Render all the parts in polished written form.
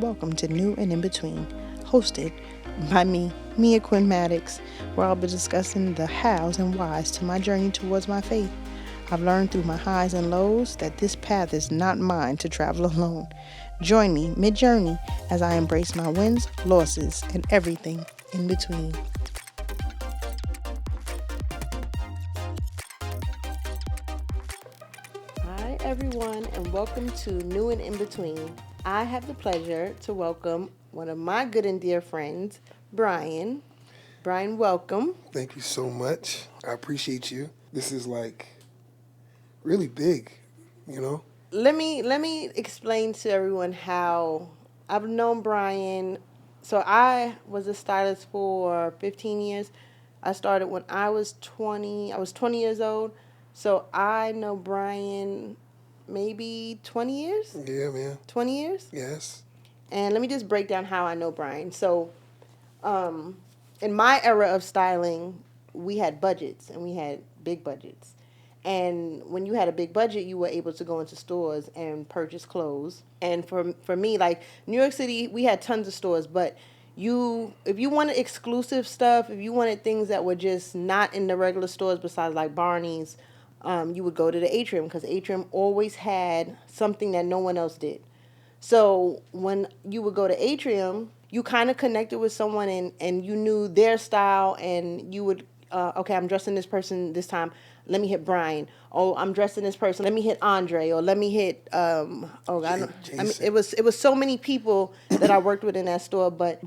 welcome to New and In Between, hosted by me, Mia Quinn Maddox, where I'll be discussing the hows and whys to my journey towards my faith. I've learned through my highs and lows that this path is not mine to travel alone. Join me mid journey as I embrace my wins, losses, and everything in between. Hi, everyone, and welcome to New and In Between. I have the pleasure to welcome one of my good and dear friends, Brian. Brian, welcome. Thank you so much. I appreciate you. This is like really big, you know? Let me explain to everyone how I've known Brian. So I was a stylist for 15 years. I started when I was 20. I was 20 years old. So I know Brian maybe 20 years? Yeah, man. 20 years? Yes. And let me just break down how I know Brian. So, in my era of styling, we had budgets and we had big budgets. And when you had a big budget, you were able to go into stores and purchase clothes. And for me, like New York City, we had tons of stores, but if you wanted exclusive stuff, if you wanted things that were just not in the regular stores besides like Barney's, you would go to the Atrium because Atrium always had something that no one else did. So when you would go to Atrium, you kind of connected with someone and you knew their style and you would, okay, I'm dressing this person this time. Let me hit Brian. Oh, I'm dressing this person. Let me hit Andre, or let me hit I mean, it was so many people that I worked with in that store. But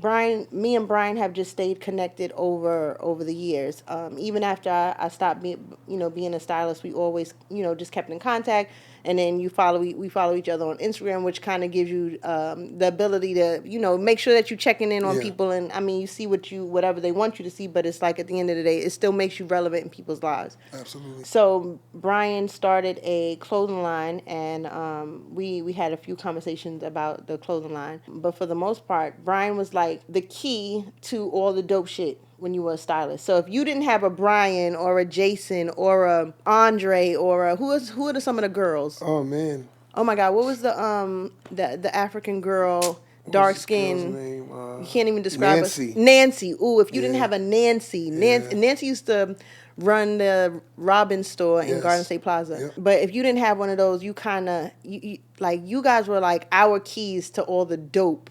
me and Brian have just stayed connected over the years. Even after I stopped being a stylist, we always just kept in contact. And then we follow each other on Instagram, which kind of gives you the ability to make sure that you're checking in on people. And I mean, you see whatever they want you to see, but it's like at the end of the day, it still makes you relevant in people's lives. Absolutely. So Brian started a clothing line, and we had a few conversations about the clothing line. But for the most part, Brian was like the key to all the dope shit when you were a stylist. So if you didn't have a Brian or a Jason or a Andre or who are some of the girls? Oh, man. Oh my God, what was the African girl, dark skin? Name? You can't even describe Nancy. her. Nancy. Ooh, if you didn't have a Nancy. Nancy used to run the Robin store in Garden State Plaza. Yep. But if you didn't have one of those, you kind of you guys were like our keys to all the dope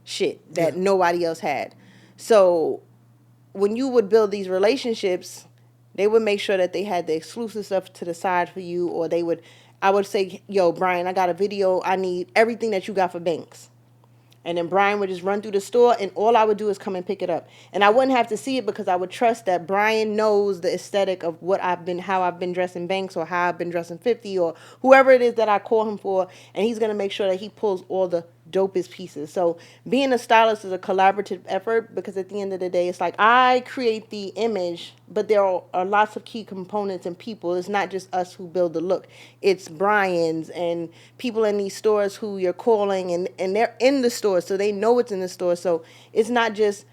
shit that nobody else had. So when you would build these relationships, they would make sure that they had the exclusive stuff to the side for you, or I would say, yo, Brian, I got a video. I need everything that you got for Banks. And then Brian would just run through the store, and all I would do is come and pick it up. And I wouldn't have to see it because I would trust that Brian knows the aesthetic of how I've been dressing Banks or how I've been dressing 50 or whoever it is that I call him for. And he's going to make sure that he pulls all the dopest pieces. So being a stylist is a collaborative effort because at the end of the day, it's like I create the image, but there are lots of key components and people. It's not just us who build the look. It's Brian's and people in these stores who you're calling and they're in the store, so they know it's in the store. So it's not just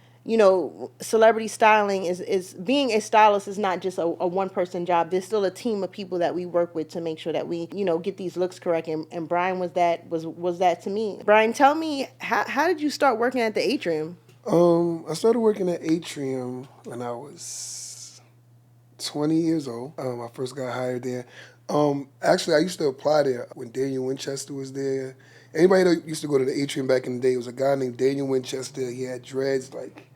celebrity styling is being a stylist is not just a one-person job. There's still a team of people that we work with to make sure that we, get these looks correct. And Brian was that to me. Brian, tell me, how did you start working at the Atrium? I started working at Atrium when I was 20 years old. I first got hired there. Actually, I used to apply there when Daniel Winchester was there. Anybody that used to go to the Atrium back in the day, it was a guy named Daniel Winchester. He had dreads like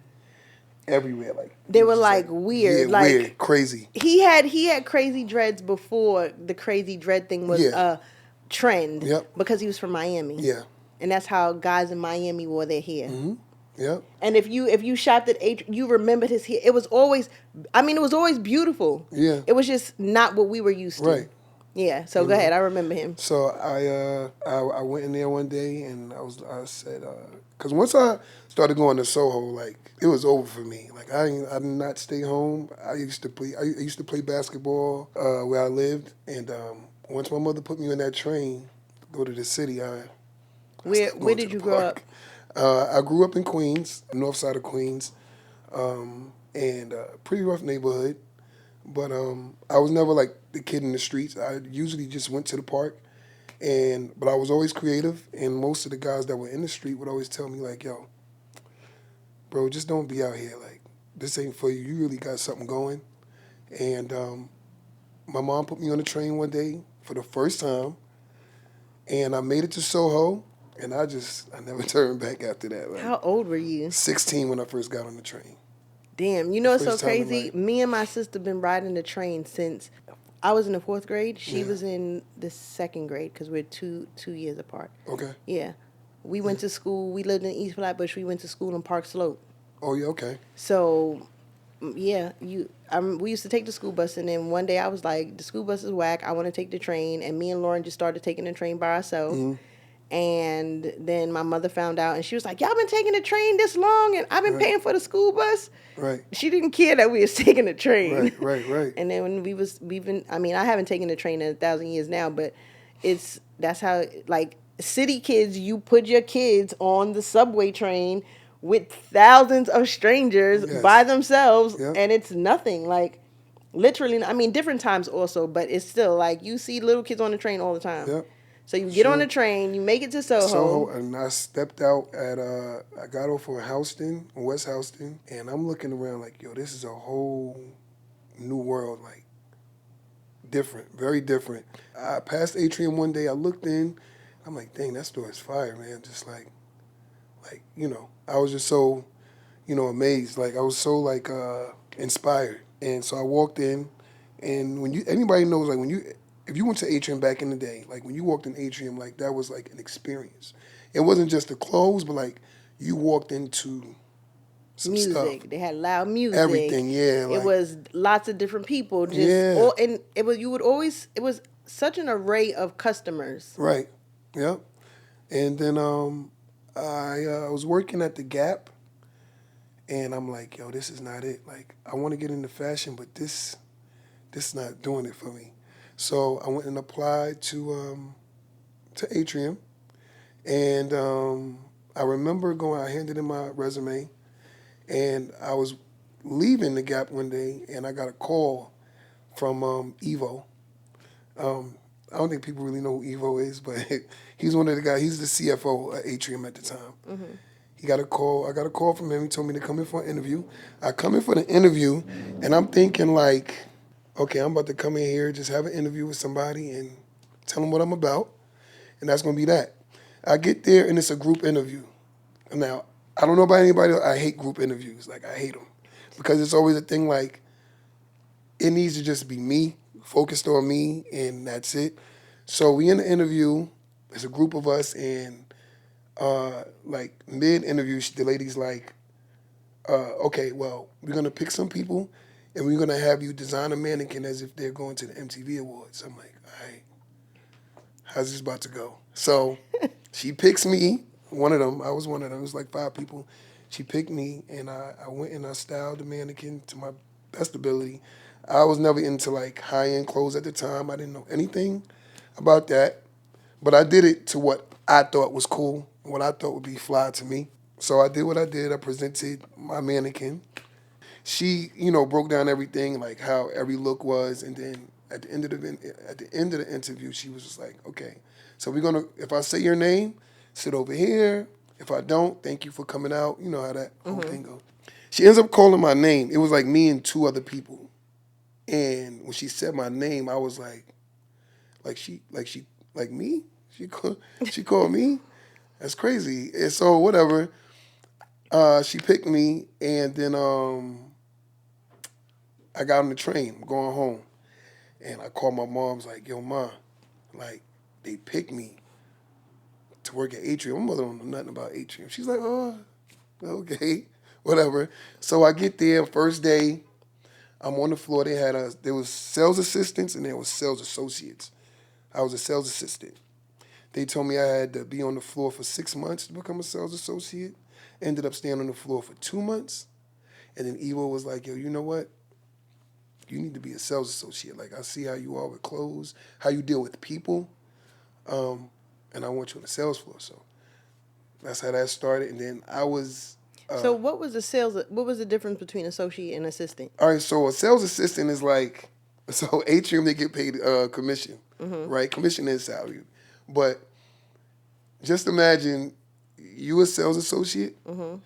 everywhere, like they were like weird, weird, crazy. He had crazy dreads before the crazy dread thing was a trend. Yep. Because he was from Miami. Yeah, and that's how guys in Miami wore their hair. Mm-hmm. Yep. And if you shopped at you remembered his hair. It was always beautiful. Yeah. It was just not what we were used to. Right. Yeah. So go ahead. I remember him. So I went in there one day and I said because once I started going to Soho, like it was over for me. Like I did not stay home. I used to play basketball where I lived, and once my mother put me on that train to go to the city, Where did you grow up? I grew up in Queens, north side of Queens, and pretty rough neighborhood. But I was never like the kid in the streets. I usually just went to the park But I was always creative, and most of the guys that were in the street would always tell me like, "Yo, bro, just don't be out here. Like, this ain't for you. You really got something going." And my mom put me on the train one day for the first time, and I made it to Soho, and I never turned back after that. Like How old were you? 16 when I first got on the train. Damn, you The know it's so first time in crazy? life. Me and my sister been riding the train since I was in the fourth grade. She Yeah. was in the second grade because we're two years apart. Okay. Yeah. We went to school. We lived in East Flatbush. We went to school in Park Slope. Oh yeah. Okay. So, yeah, we used to take the school bus, and then one day I was like, the school bus is whack. I want to take the train, and me and Lauren just started taking the train by ourselves. Mm-hmm. And then my mother found out, and she was like, "Y'all been taking the train this long, and I've been paying for the school bus." Right. She didn't care that we was taking the train. Right. And then when we've been, I mean, I haven't taken the train in 1,000 years now, but that's how, like, city kids, you put your kids on the subway train with thousands of strangers Yes. by themselves, Yep. and it's nothing. Like, literally, I mean, different times also, but it's still like you see little kids on the train all the time. Yep. So you get on Sure. the train, you make it to Soho. Soho, and I stepped out at I got off on Houston, West Houston, and I'm looking around like, yo, this is a whole new world, like different, very different. I passed Atrium one day, I looked in, I'm like, dang, that store is fire, man. Just like I was just so, amazed. Like I was so like inspired. And so I walked in, and anybody knows, like if you went to Atrium back in the day, like when you walked in Atrium, like that was like an experience. It wasn't just the clothes, but like you walked into some Music. stuff. They had loud music. Everything, yeah. It Like, was lots of different people. Just Yeah. and it was such an array of customers. right. Yep. And then I was working at the Gap, and I'm like, yo, this is not it. Like I want to get into fashion, but this is not doing it for me. So I went and applied to Atrium, and I remember I handed in my resume, and I was leaving the Gap one day, and I got a call from Evo. I don't think people really know who Evo is, but he's one of the guys. He's the CFO at Atrium at the time. Mm-hmm. He got a call. I got a call from him. He told me to come in for an interview. I come in for the interview, and I'm thinking like, okay, I'm about to come in here, just have an interview with somebody and tell them what I'm about, and that's going to be that. I get there, and it's a group interview. Now, I don't know about anybody else. I hate group interviews. Like, I hate them because it's always a thing like, it needs to just be me, focused on me, and that's it. So we in the interview. It's a group of us, and like mid-interview, the lady's like, okay, well, we're going to pick some people, and we're going to have you design a mannequin as if they're going to the MTV Awards. I'm like, all right, how's this about to go? So she picks me, one of them. I was one of them. It was like 5 people. She picked me, and I went and I styled the mannequin to my best ability. I was never into like high-end clothes at the time. I didn't know anything about that, but I did it to what I thought was cool, what I thought would be fly to me. So I did what I did. I presented my mannequin. She, broke down everything, like how every look was, and then at the end of the interview, she was just like, okay, so if I say your name, sit over here. If I don't, thank you for coming out. You know how that whole thing goes. She ends up calling my name. It was like me and 2 other people. And when she said my name, I was like me? She called me? That's crazy. And so whatever. She picked me, and then I got on the train. I'm going home, and I called my mom. I was like, "Yo, ma, like they picked me to work at Atrium." My mother don't know nothing about Atrium. She's like, "Oh, okay, whatever." So I get there first day. I'm on the floor. There was sales assistants and there was sales associates. I was a sales assistant. They told me I had to be on the floor for 6 months to become a sales associate. Ended up staying on the floor for 2 months. And then Evo was like, yo, you know what? You need to be a sales associate. Like, I see how you are with clothes, how you deal with people, and I want you on the sales floor. So that's how that started. And then I was... So what was the difference between associate and assistant? All right, so a sales assistant is like... So Atrium, they get paid commission, right? Commission is salary. But just imagine you a sales associate, and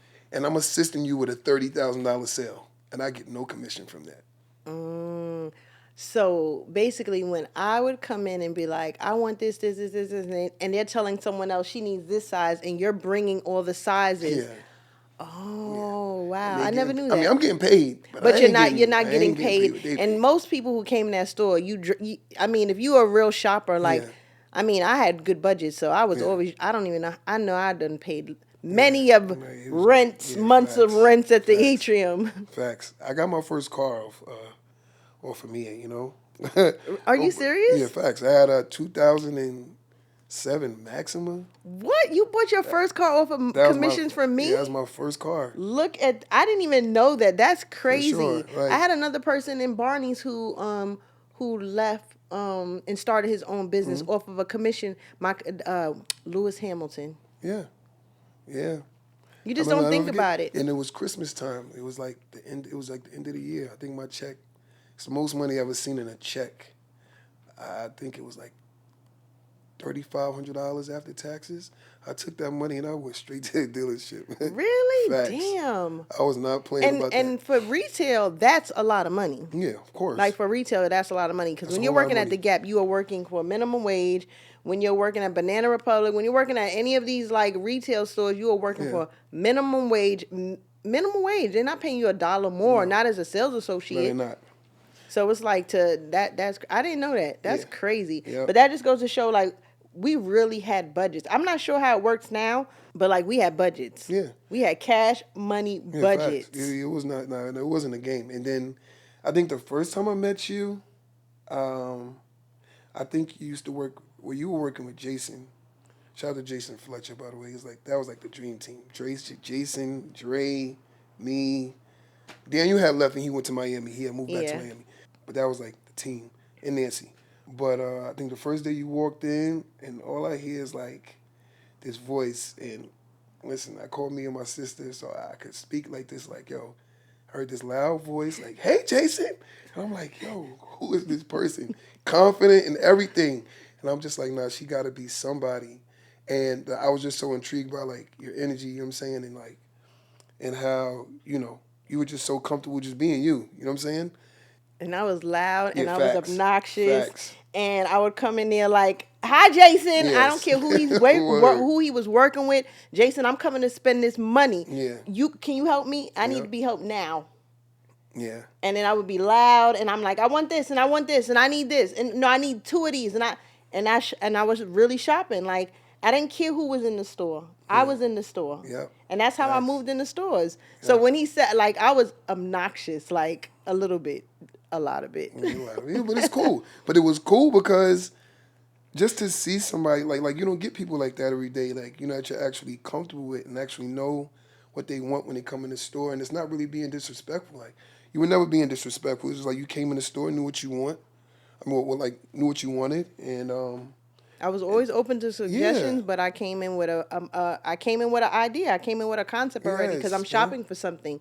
I'm assisting you with a $30,000 sale, and I get no commission from that. Mm. So basically, when I would come in and be like, I want this, and they're telling someone else she needs this size, and you're bringing all the sizes. Yeah, yeah. Oh And wow, they I never getting. knew I mean, that. I'm getting paid, but But you're I not getting ain't getting paid paid. what they And pay. most people who came in that store, I mean, if you were a real shopper, like, Yeah, I mean, I had good budgets, so I was yeah, always. I don't even know. I know I done paid yeah. many of Like, it was, rents, yeah, months of facts, rents at the facts, atrium. facts. I got my first car off of me, you know. Are Oh, you yeah, serious? facts. I had a 2007 Maxima. What? You bought your first car off of That was my commissions from yeah, me? that was my first car Look at, I didn't even know that. That's for sure. crazy. I Like, had another person in Barney's who left and started his own business mhm, off of a commission. My Lewis Hamilton. yeah, yeah. You I just remember. don't I never think forget. about it. And it was Christmas time. It was like the end. It was like the end of the year. I think my check. It's the most money I ever seen in a check. I think it was like $3,500 after taxes. I took that money and I went straight to the dealership. Really? Facts. Damn. I was not playing about that. And for retail, that's a lot of money. Yeah, of course. Like for retail, that's a lot of money because That's a when you're whole lot of working at money. the Gap, you are working for minimum wage. When you're working at Banana Republic, when you're working at any of these like retail stores, you are working Yeah. for minimum wage. Minimum wage. They're not paying you $1 more, No, not as a sales no, they're associate. not. So it's like that's I didn't know that. That's Yeah. crazy. Yep. But that just goes to show like we really had budgets. I'm not sure how it works now, but like we had budgets. Yeah. We had cash money Yeah, facts. budgets. It was not. No, it wasn't a game. And then, I think the first time I met you, um, I think you used to work. Well, you were working with Jason. Shout out to Jason Fletcher, by the way. It's like that was like the dream team. Jason, Dre, me. Daniel had left and he went to Miami. He had moved back to Yeah. Miami. But that was like the team and Nancy. But I think the first day you walked in and all I hear is like this voice. And listen, I called me and my sister so I could speak like this. Like, yo, I heard this loud voice like, hey, Jason. And I'm like, yo, who is this person? Confident in everything. And I'm just like, nah, she got to be somebody. And I was just so intrigued by like your energy, you know what I'm saying? And like, and how, you were just so comfortable just being you. You know what I'm saying? And I was loud Yeah, and I was facts. obnoxious. Facts. And I would come in there like, "Hi, Jason. I don't Yes. care who Word. who he was working with. Jason, I'm coming to spend this money. Yeah. Can you help me? I need Yep. to be helped now." Yeah. And then I would be loud and I'm like, "I want this and I want this and I need this and no, I need two of these." And I was really shopping. Like I didn't care who was in the store. I was in the store. Yep. And that's how I Facts. moved in the stores. So Yep. when he said like I was obnoxious, like a little bit, a lot of it. Yeah, but it's cool. But it was cool because just to see somebody like you don't get people like that every day. Like that you're actually comfortable with and actually know what they want when they come in the store, and it's not really being disrespectful. Like you were never being disrespectful. It's just like you came in the store, knew what you want. I mean, like knew what you wanted, and I was always open to yeah, suggestions, but I came in with I came in with an idea. I came in with a concept already because I'm yes, yeah, shopping for something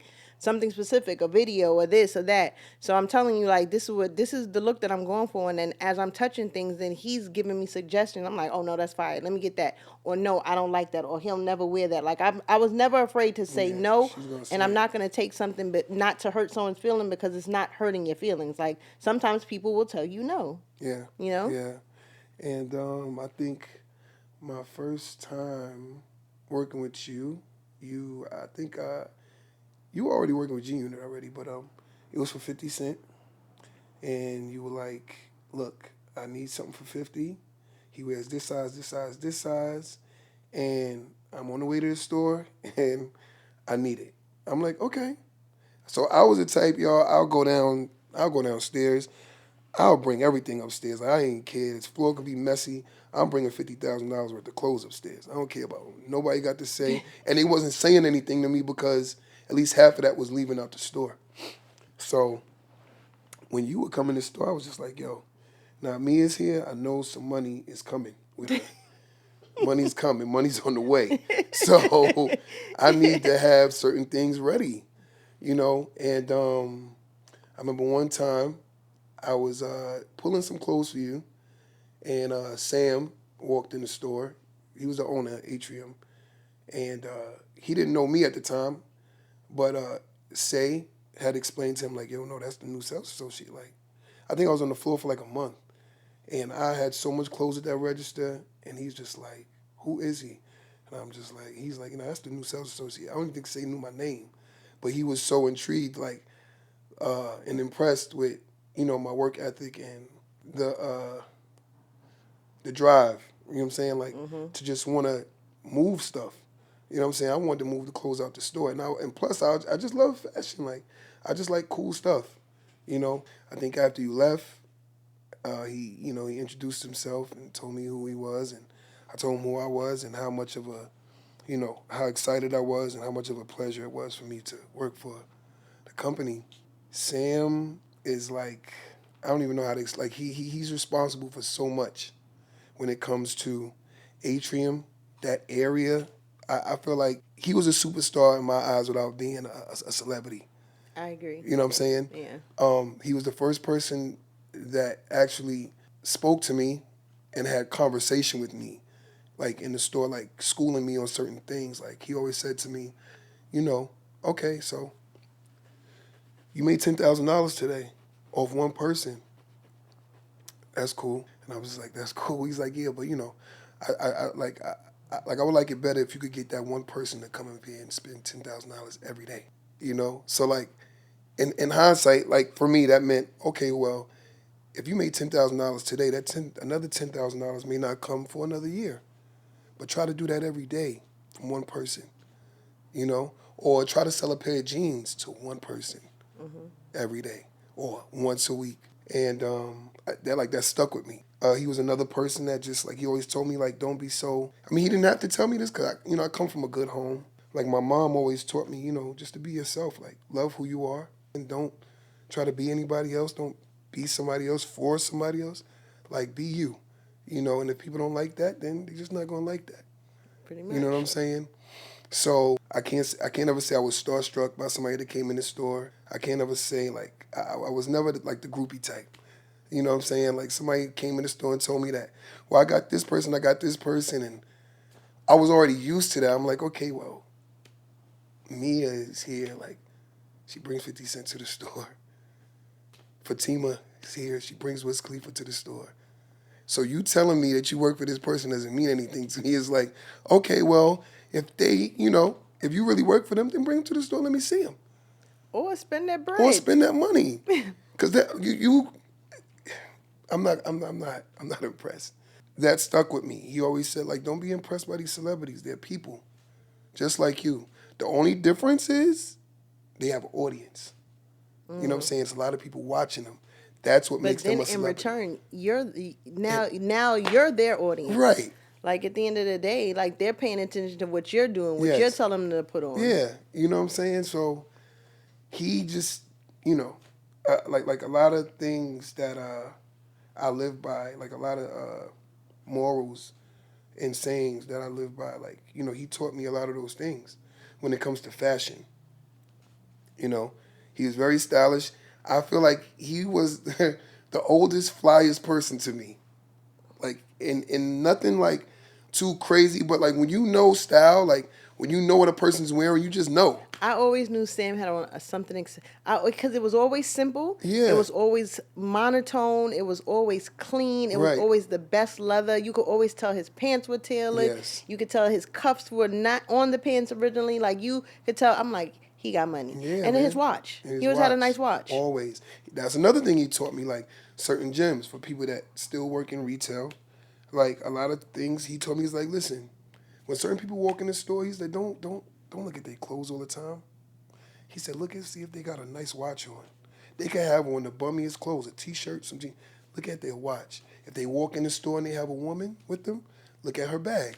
specific, a video or this or that. So I'm telling you, like this is the look that I'm going for. And then as I'm touching things, then he's giving me suggestions. I'm like, oh no, that's fine. Let me get that. Or no, I don't like that. Or he'll never wear that. Like I was never afraid to say yeah. no, She's gonna and say I'm it. not gonna take something, but not to hurt someone's feeling because it's not hurting your feelings. Like sometimes people will tell you no. Yeah, You know. yeah. And I think my first time working with I think you were already working with G Unit already, but it was for 50 Cent, and you were like, look, I need something for 50. He wears this size, this size, this size, and I'm on the way to the store, and I need it. I'm like, okay. So I was the type, y'all. I'll go downstairs. I'll bring everything upstairs. I ain't care. This floor could be messy. I'm bringing $50,000 worth of clothes upstairs. I don't care about what nobody got to say, and they wasn't saying anything to me because at least half of that was leaving out the store. So when you would come in the store, I was just like, yo, now me is here. I know some money is coming with me. Money's coming. Money's on the way. So I need to have certain things ready, And I remember one time I was pulling some clothes for you, and Sam walked in the store. He was the owner of Atrium, and he didn't know me at the time, but Say had explained to him like, "Yo, no, that's the new sales associate." Like, I think I was on the floor for like a month, and I had so much clothes at that register, and he's just like, "Who is he?" And I'm just like, he's like, "That's the new sales associate." I don't even think Say knew my name, but he was so intrigued, like, and impressed with, my work ethic and the uh, the drive. You know what I'm saying? Like, to just want to move stuff. You know what I'm saying? I wanted to move the clothes out the store, and plus I just love fashion. Like, I just like cool stuff. I think after you left, he introduced himself and told me who he was, and I told him who I was and how much of a, how excited I was and how much of a pleasure it was for me to work for the company. Sam is like, I don't even know how to like he's responsible for so much when it comes to Atrium, that area. I feel like he was a superstar in my eyes without being a celebrity. I agree. You know what I'm saying? Yeah. He was the first person that actually spoke to me and had conversation with me, like in the store, like schooling me on certain things. Like he always said to me, okay, so you made $10,000 today off one person. That's cool. And I was just like, that's cool. He's like, yeah, but I would like it better if you could get that one person to come up here and spend $10,000 every day. So like, in hindsight, like for me, that meant, okay, well, if you made $10,000 today, another $10,000 may not come for another year. But try to do that every day from one person, or try to sell a pair of jeans to one person every day or once a week. And that stuck with me. He was another person that just like he always told me like don't be so. I mean he didn't have to tell me this because I come from a good home. Like my mom always taught me just to be yourself. Like love who you are and don't try to be anybody else. Don't be somebody else for somebody else. Like be you. And if people don't like that, then they're just not gonna like that. Pretty much. You know what I'm saying? So I can't ever say I was starstruck by somebody that came in the store. I can't ever say like I was never like the groupie type. You know what I'm saying? Like somebody came in the store and told me that, well, I got this person, and I was already used to that. I'm like, okay, well, Mia is here, like she brings 50 Cent to the store. Fatima is here, she brings Wiz Khalifa to the store. So you telling me that you work for this person doesn't mean anything to me. It's like, okay, well, if they, if you really work for them, then bring them to the store. Let me see them. Or spend that bread. Or spend that money, because I'm not impressed. That stuck with me. He always said like, don't be impressed by these celebrities. They're people, just like you. The only difference is they have an audience. You know what I'm saying? It's a lot of people watching them. That's what makes them a But then in celebrity. return, now you're their audience. Right. Like at the end of the day, like they're paying attention to what you're doing, what you're telling them to put on. Yeah, you know what I'm saying? So he just, like a lot of things that I live by, like a lot of morals and sayings that I live by. Like, he taught me a lot of those things when it comes to fashion. He was very stylish. I feel like he was the oldest, flyest person to me. Like, in nothing like too crazy, but like when you know style, like when you know what a person's wearing, you just know. I always knew Sam had on something because it was always simple. Yeah. It was always monotone. It was always clean. It was always the best leather. You could always tell his pants were tailored. Yes. You could tell his cuffs were not on the pants originally. Like you could tell. I'm like, he got money. Yeah, and man. his watch. And his He always had a nice watch. Always. That's another thing he taught me, like certain gems for people that still work in retail. Like a lot of things he told me is like, listen, when certain people walk in the store, he's like, don't look at their clothes all the time. He said, look and see if they got a nice watch on. They can have on the bummiest clothes, a T-shirt, some jeans. Look at their watch. If they walk in the store and they have a woman with them, look at her bag.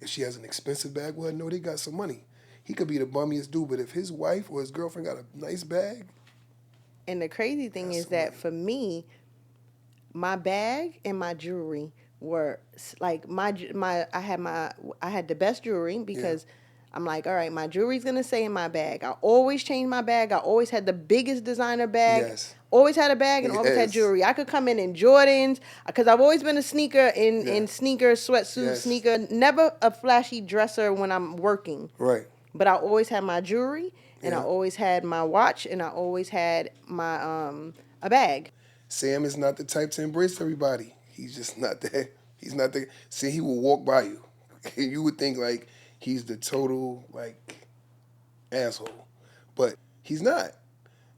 If she has an expensive bag, well, no, they got some money. He could be the bummiest dude, but if his wife or his girlfriend got a nice bag. And the crazy thing is that for me, my bag and my jewelry were like I had the best jewelry because I'm like, all right, my jewelry's gonna stay in my bag. I always change my bag. I always had the biggest designer bag. Yes. Always had a bag and always had Yes. jewelry. I could come in Jordans because I've always been a sneaker in Yeah. sneaker, sweatsuit, Yes. sneaker. Never a flashy dresser when I'm working. Right. But I always had my jewelry and I Yeah. always had my watch and I always had my a bag. Sam is not the type to embrace everybody. He's just not that. He's not the. See, he will walk by you. You would think like he's the total like asshole, but he's not.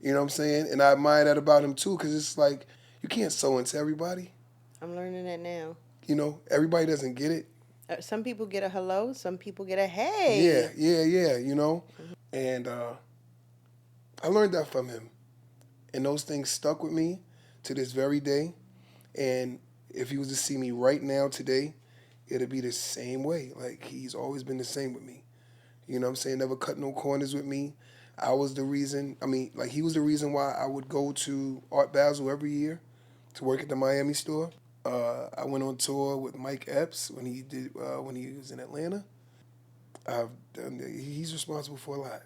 You know what I'm saying? And I admire that about him too, because it's like you can't sew into everybody. I'm learning that now. You know, everybody doesn't get it. Some people get a hello, some people get a hey. Yeah. You know, and I learned that from him, and those things stuck with me to this very day. And if he was to see me right now today, it'd be the same way. Like he's always been the same with me. You know what I'm saying? Never cut no corners with me. I was the reason. I mean, like he was the reason why I would go to Art Basel every year to work at the Miami store. I went on tour with Mike Epps when he was in Atlanta. He's responsible for a lot,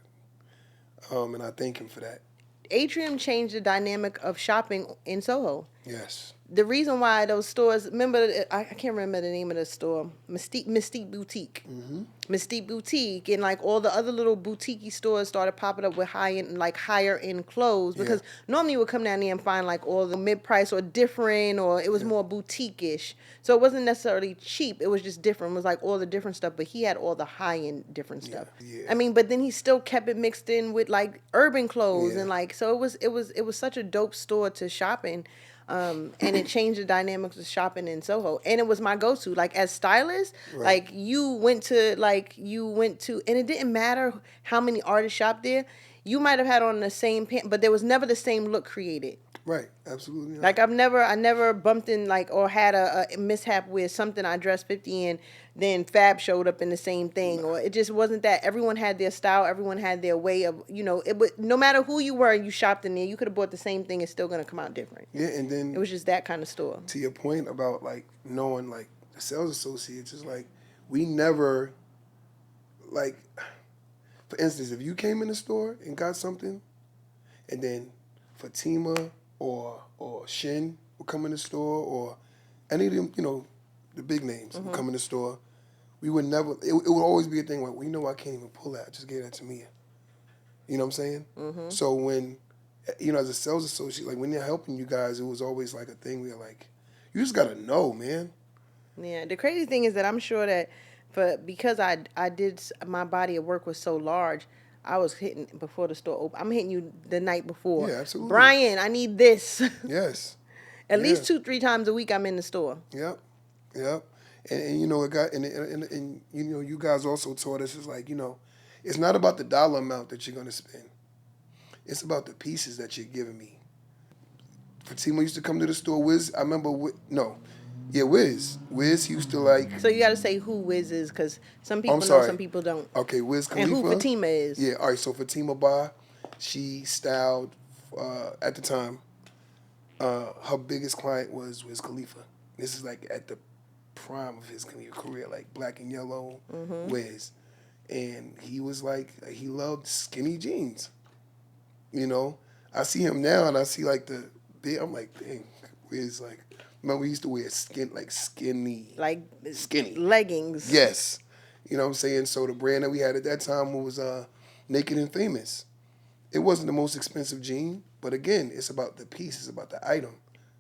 and I thank him for that. Atrium changed the dynamic of shopping in Soho. Yes. The reason why those stores, remember, I can't remember the name of the store, Mystique Boutique. Mm-hmm. Mystique Boutique and like all the other little boutique stores started popping up with higher end clothes because normally you would come down there and find like all the mid price or different or it was more boutique ish. So it wasn't necessarily cheap. It was just different. It was like all the different stuff, but he had all the high end different stuff. Yeah. I mean, but then he still kept it mixed in with like urban clothes and like so it was such a dope store to shop in. And it changed the dynamics of shopping in Soho. And it was my go-to. Like, as stylist, like, you went to, and it didn't matter how many artists shopped there. You might have had on the same pants, but there was never the same look created. Right, absolutely. Not. Like, I never bumped in, like, or had a mishap with something I dressed 50 in, then Fab showed up in the same thing, or it just wasn't that. Everyone had their style, everyone had their way of, it would, no matter who you were and you shopped in there, you could have bought the same thing, it's still going to come out different. Yeah, and then It was just that kind of store. To your point about, like, knowing, like, the sales associates, is like, we never, like, for instance, if you came in the store and got something, and then Fatima or Shin would come in the store, or any of them, the big names would come in the store, we would never, it would always be a thing like, well, I can't even pull that. Just give that to me. You know what I'm saying? Mm-hmm. So when, as a sales associate, like when they're helping you guys, it was always like a thing where like, you just got to know, man. Yeah. The crazy thing is that I'm sure that because I did, my body of work was so large, I was hitting before the store opened. I'm hitting you the night before. Yeah, absolutely. Brian, I need this. Yes. At least 2-3 times a week I'm in the store. Yep. And it got and you guys also taught us, is like, it's not about the dollar amount that you're gonna spend. It's about the pieces that you're giving me. Fatima used to come to the store. Wiz, I remember. Wiz. Wiz used to like. So you got to say who Wiz is, because some people know, some people don't. Okay, Wiz Khalifa. And who Fatima is. Yeah, all right. So Fatima Ba, she styled at the time. Her biggest client was Wiz Khalifa. This is like at the prime of his career, like Black and Yellow, Wiz. And he was like, he loved skinny jeans. I see him now and I see like I'm like, dang, Wiz, like, remember we used to wear skinny. Like skinny. Leggings. Yes. You know what I'm saying? So the brand that we had at that time was Naked and Famous. It wasn't the most expensive jean, but again, it's about the piece, it's about the item.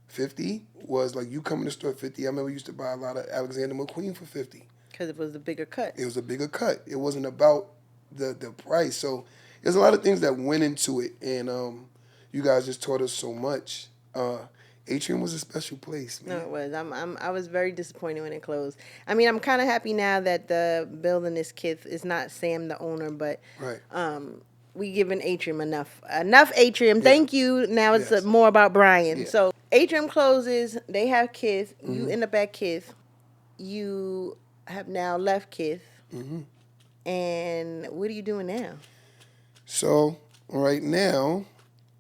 50 was like, you come in the store 50. I remember we used to buy a lot of Alexander McQueen for 50. Because it was a bigger cut. It was a bigger cut. It wasn't about the price. So there's a lot of things that went into it, and you guys just taught us so much. Atrium was a special place, man. No, it was. I was very disappointed when it closed. I mean, I'm kind of happy now that the building is Kith. It's not Sam the owner, but we given Atrium enough Atrium. Yeah. Thank you. Now it's more about Brian. Yeah. So Atrium closes. They have Kith. Mm-hmm. You end up at Kith. You have now left Kith. Mm-hmm. And what are you doing now? So right now.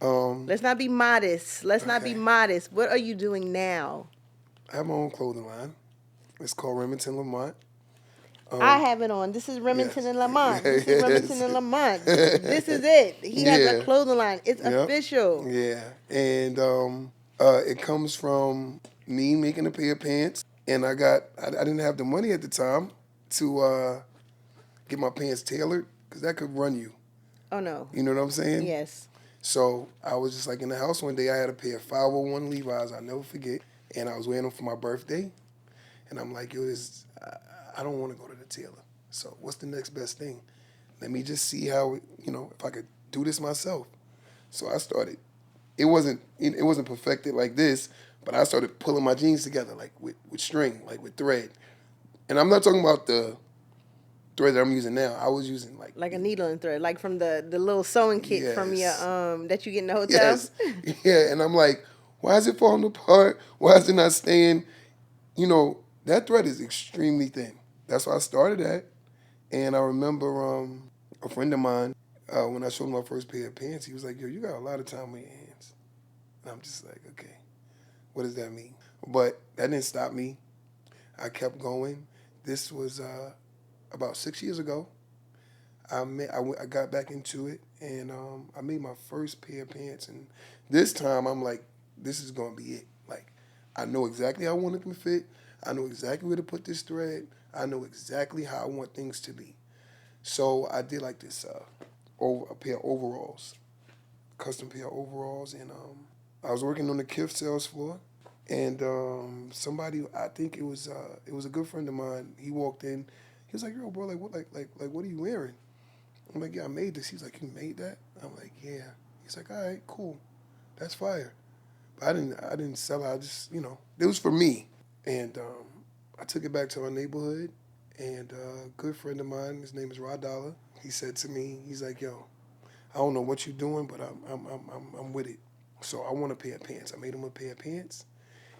Let's not be modest. Not be modest. What are you doing now? I have my own clothing line. It's called Remington Lamont. I have it on. This is Remington Yes. and Lamont. This is Remington Yes. and Lamont. This is it. He has a Yeah. clothing line. It's Yep. official. Yeah. And it comes from me making a pair of pants, and I didn't have the money at the time to get my pants tailored because that could run you. Oh no. You know what I'm saying? Yes. So I was just like in the house one day. I had a pair of 501 Levi's. I'll never forget. And I was wearing them for my birthday. And I'm like, yo, I don't want to go to the tailor. So what's the next best thing? Let me just see how, if I could do this myself. So I started. It wasn't perfected like this, but I started pulling my jeans together like with string, like with thread. And I'm not talking about the thread that I'm using now. I was using like a needle and thread, like from the little sewing kit from your yes, that you get in the hotel. yes, yeah. And I'm like, why is it falling apart? Why is it not staying? That thread is extremely thin. That's why I started at. And I remember a friend of mine, when I showed him my first pair of pants, he was like, yo, you got a lot of time on your hands. And I'm just like, okay, what does that mean? But that didn't stop me. I kept going. This was about 6 years ago. I got back into it, and I made my first pair of pants. And this time, I'm like, this is going to be it. Like, I know exactly how I want it to fit. I know exactly where to put this thread. I know exactly how I want things to be. So I did like this a pair of overalls, custom pair of overalls, and I was working on the Kith sales floor, and somebody, I think it was a good friend of mine. He walked in, he was like, "Yo, bro, like what are you wearing?" I'm like, "Yeah, I made this." He's like, "You made that?" I'm like, "Yeah." He's like, "All right, cool, that's fire." But I didn't sell it. I just, it was for me, and I took it back to our neighborhood, and a good friend of mine, his name is Rod Dollar. He said to me, he's like, "Yo, I don't know what you're doing, but I'm with it. So I want a pair of pants." I made him a pair of pants.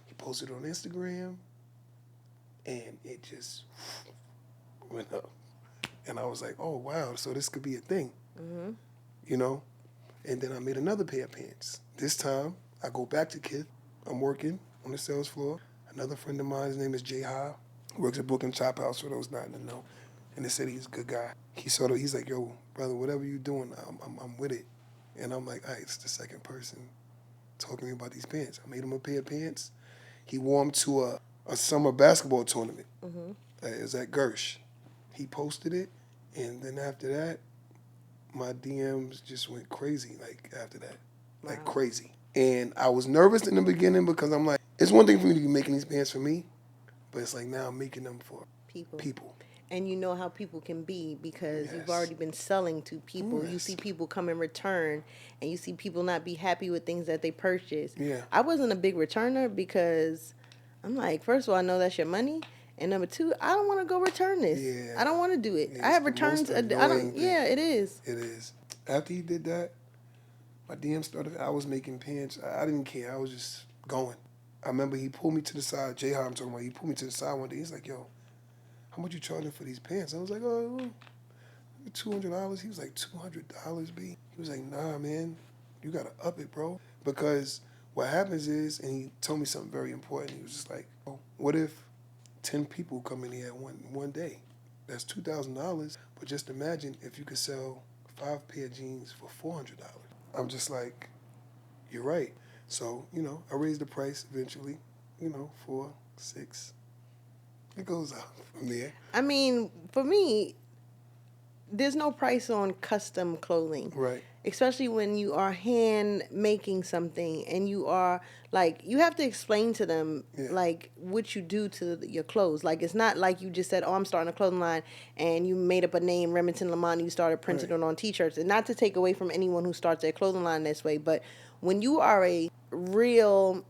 He posted it on Instagram, and it just went up. And I was like, "Oh wow, so this could be a thing," Mm-hmm. you know. And then I made another pair of pants. This time I go back to Kith. I'm working on the sales floor. Another friend of mine, his name is Jay Ha, works at Brooklyn Chop House for those not in the know. And they said he's a good guy. He's like, "Yo, brother, whatever you doing, I'm with it." And I'm like, "All right, it's the second person talking to me about these pants." I made him a pair of pants. He wore them to a summer basketball tournament. Mm-hmm. It was at Gersh. He posted it, and then after that, my DMs just went crazy. Like after that, like Wow. crazy. And I was nervous in the beginning because I'm like, it's one thing for me to be making these pants for me, but it's like now I'm making them for people. And you know how people can be because you've Yes. already been selling to people. You Yes. see people come in return, and you see people not be happy with things that they purchase. Yeah. I wasn't a big returner because I'm like, first of all, I know that's your money, and number two, I don't want to go return this. Yeah. I don't want to do it. Yeah, I it's have the returns. most I annoying don't. thing. Yeah, it is. It is. After he did that, my DM started. I was making pants. I didn't care. I was just going. I remember he pulled me to the side. Jay I'm talking about. He pulled me to the side one day. He's like, "Yo, how much you charging for these pants?" I was like, "Oh, $200." He was like, $200, B. He was like, "Nah, man, you gotta up it, bro." Because what happens is, and he told me something very important. He was just like, "Oh, what if 10 people come in here at one day? That's $2,000. But just imagine if you could sell 5 pair of jeans for $400." I'm just like, "You're right." So, I raised the price eventually, 4, 6. It goes up from there. I mean, for me, there's no price on custom clothing. Right. Especially when you are hand making something and you are like, you have to explain to them Yeah. like what you do to your clothes. Like, it's not like you just said, "Oh, I'm starting a clothing line," and you made up a name, Remington Lamont, you started printing Right. it on t-shirts. And not to take away from anyone who starts their clothing line this way, but when you are a real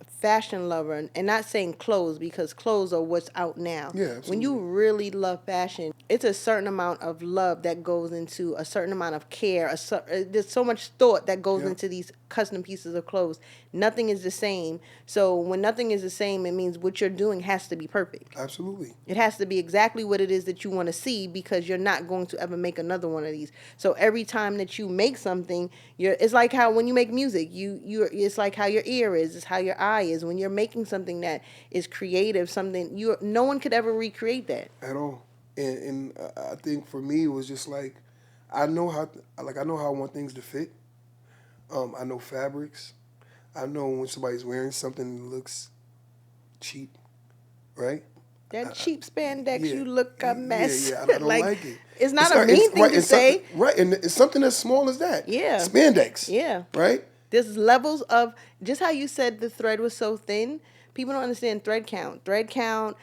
fashion lover, and not saying clothes because clothes are what's out now. Yeah, When you absolutely. really love fashion, it's a certain amount of love that goes into a certain amount of care. There's so much thought that goes Yeah. into these custom pieces of clothes. Nothing is the same. So when nothing is the same, it means what you're doing has to be perfect. Absolutely. It has to be exactly what it is that you want to see because you're not going to ever make another one of these. So every time that you make something, it's like how when you make music, it's like how your ear is, it's how your eye is. When you're making something that is creative, something no one could ever recreate that. At all. And I think for me it was just like I know how I know how I want things to fit. I know fabrics. I know when somebody's wearing something that looks cheap, right? That cheap spandex, Yeah, you look a mess. yeah. I don't Like, like it. it's It's not a not. It's mean thing right. to It's something. say. Right, and it's something as small as that. Yeah. Spandex. Yeah. Right. There's levels of just how you said the thread was so thin. People don't understand thread count. Thread count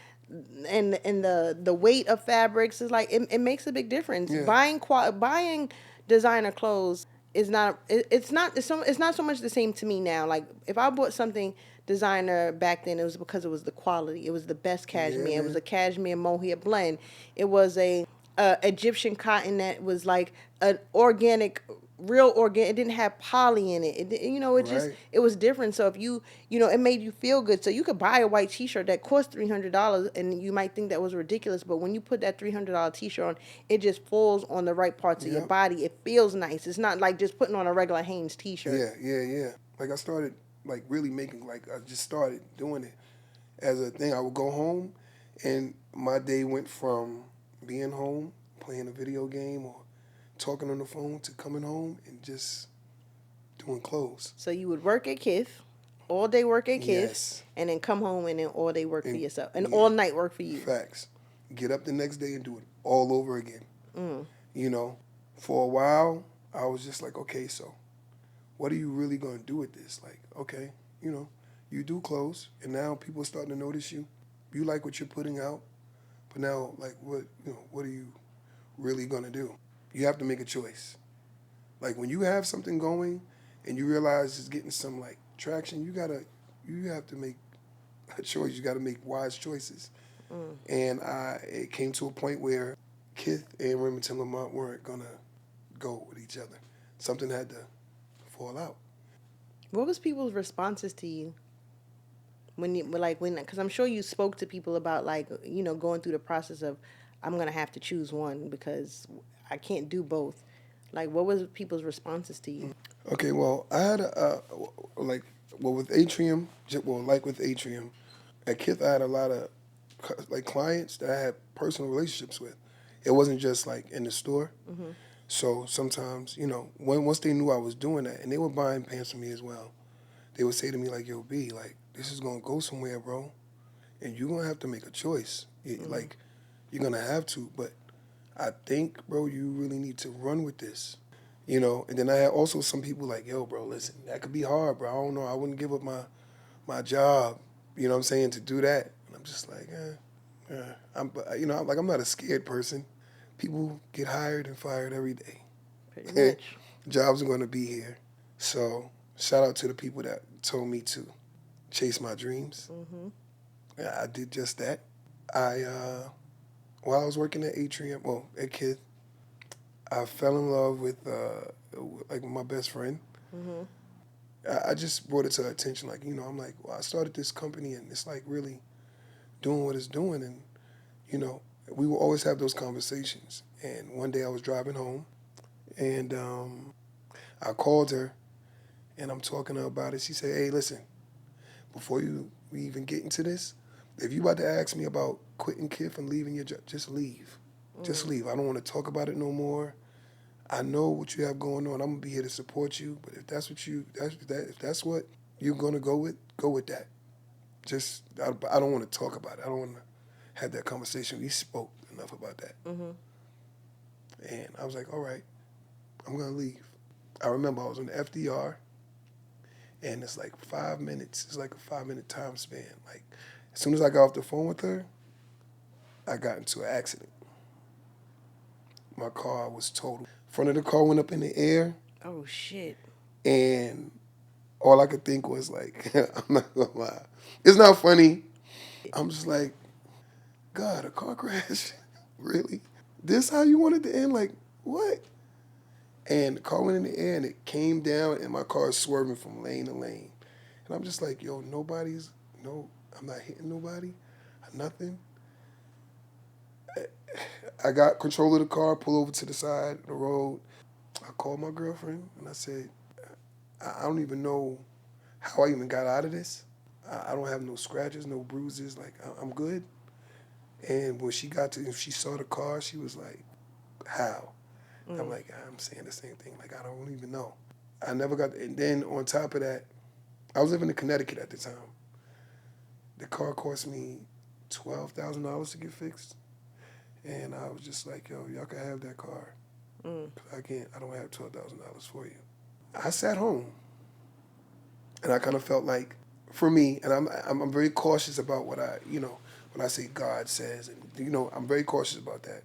and the weight of fabrics is like it makes a big difference. Yeah. Buying designer clothes is not it's not so much the same to me now. Like if I bought something designer back then, it was because it was the quality. It was the best Yeah, cashmere. It was man. a cashmere mohair blend. It was a Egyptian cotton that was like an organic, real organic. It didn't have poly in it. It just Right. it was different. So if it made you feel good. So you could buy a white T-shirt that cost $300, and you might think that was ridiculous. But when you put that $300 T-shirt on, it just falls on the right parts of your Yep. body. It feels nice. It's not like just putting on a regular Hanes T-shirt. Yeah. Like I started like really making I just started doing it as a thing. I would go home, and my day went from being home, playing a video game or talking on the phone to coming home and just doing clothes. So you would work at Kith, all day work at Kith, Yes. and then come home and then all day work for And yourself, and yeah, all night work for you. facts. Get up the next day and do it all over again. Mm. You know, for a while, I was just like, okay, so what are you really going to do with this? Like, okay, you do clothes, and now people are starting to notice you. You like what you're putting out, but now, like, what are you really going to do? You have to make a choice. Like, when you have something going and you realize it's getting some, like, traction, you have to make a choice. You got to make wise choices. Mm. And it came to a point where Kith and Remington Lamont weren't going to go with each other. Something had to fall out. What was people's responses to you because I'm sure you spoke to people about going through the process of I'm gonna have to choose one because I can't do both. Like, what was people's responses to you? Okay, well, I had with Atrium, like with Atrium, at Kith, I had a lot of like clients that I had personal relationships with. It wasn't just like in the store. Mm-hmm. So sometimes, once they knew I was doing that, and they were buying pants from me as well, they would say to me like, "Yo, B, like this is gonna go somewhere, bro, and you're gonna have to make a choice. Mm-hmm. Like you're gonna have to, but I think, bro, you really need to run with this." And then I had also some people like, "Yo, bro, listen, that could be hard, bro. I don't know. I wouldn't give up my job. You know what I'm saying, to do that." And I'm just like, I'm not a scared person. People get hired and fired every day. Pretty much. Jobs are going to be here. So shout out to the people that told me to chase my dreams. Mm-hmm. I did just that. I while I was working at Atrium, at Kith, I fell in love with like my best friend. Mm-hmm. I just brought it to her attention, like, I'm like, well, I started this company and it's like really doing what it's doing, and we will always have those conversations. And one day I was driving home, and I called her, and I'm talking to her about it. She said, "Hey, listen, before we even get into this, if you about to ask me about quitting Kith and leaving your job, just leave. Just leave. I don't want to talk about it no more. I know what you have going on. I'm gonna be here to support you. But if that's if that's what you're gonna go with that. I don't want to talk about it. I don't want to have that conversation. We spoke enough about that." Mm-hmm. And I was like, "All right, I'm gonna leave." I remember I was on the FDR, and it's like 5 minutes. It's like a 5 minute time span. Like as soon as I got off the phone with her, I got into an accident. My car was totaled. Front of the car went up in the air, Oh shit. and all I could think was like, I'm not gonna lie, it's not funny. I'm just like, God, a car crash, really? This how you want it to end? Like what? And the car went in the air and it came down, and my car is swerving from lane to lane, and I'm just like, yo, I'm not hitting nobody, nothing. I got control of the car, pull over to the side of the road. I called my girlfriend and I said, I don't even know how I even got out of this. I don't have no scratches, no bruises. Like, I'm good. And when she saw the car, she was like, how? I'm like, I'm saying the same thing. Like, I don't even know. I never got, and then on top of that, I was living in Connecticut at the time. The car cost me $12,000 to get fixed. And I was just like, yo, y'all can have that car. I don't have $12,000 for you. I sat home. And I kind of felt like, for me, and I'm very cautious about what when I say God says, and I'm very cautious about that.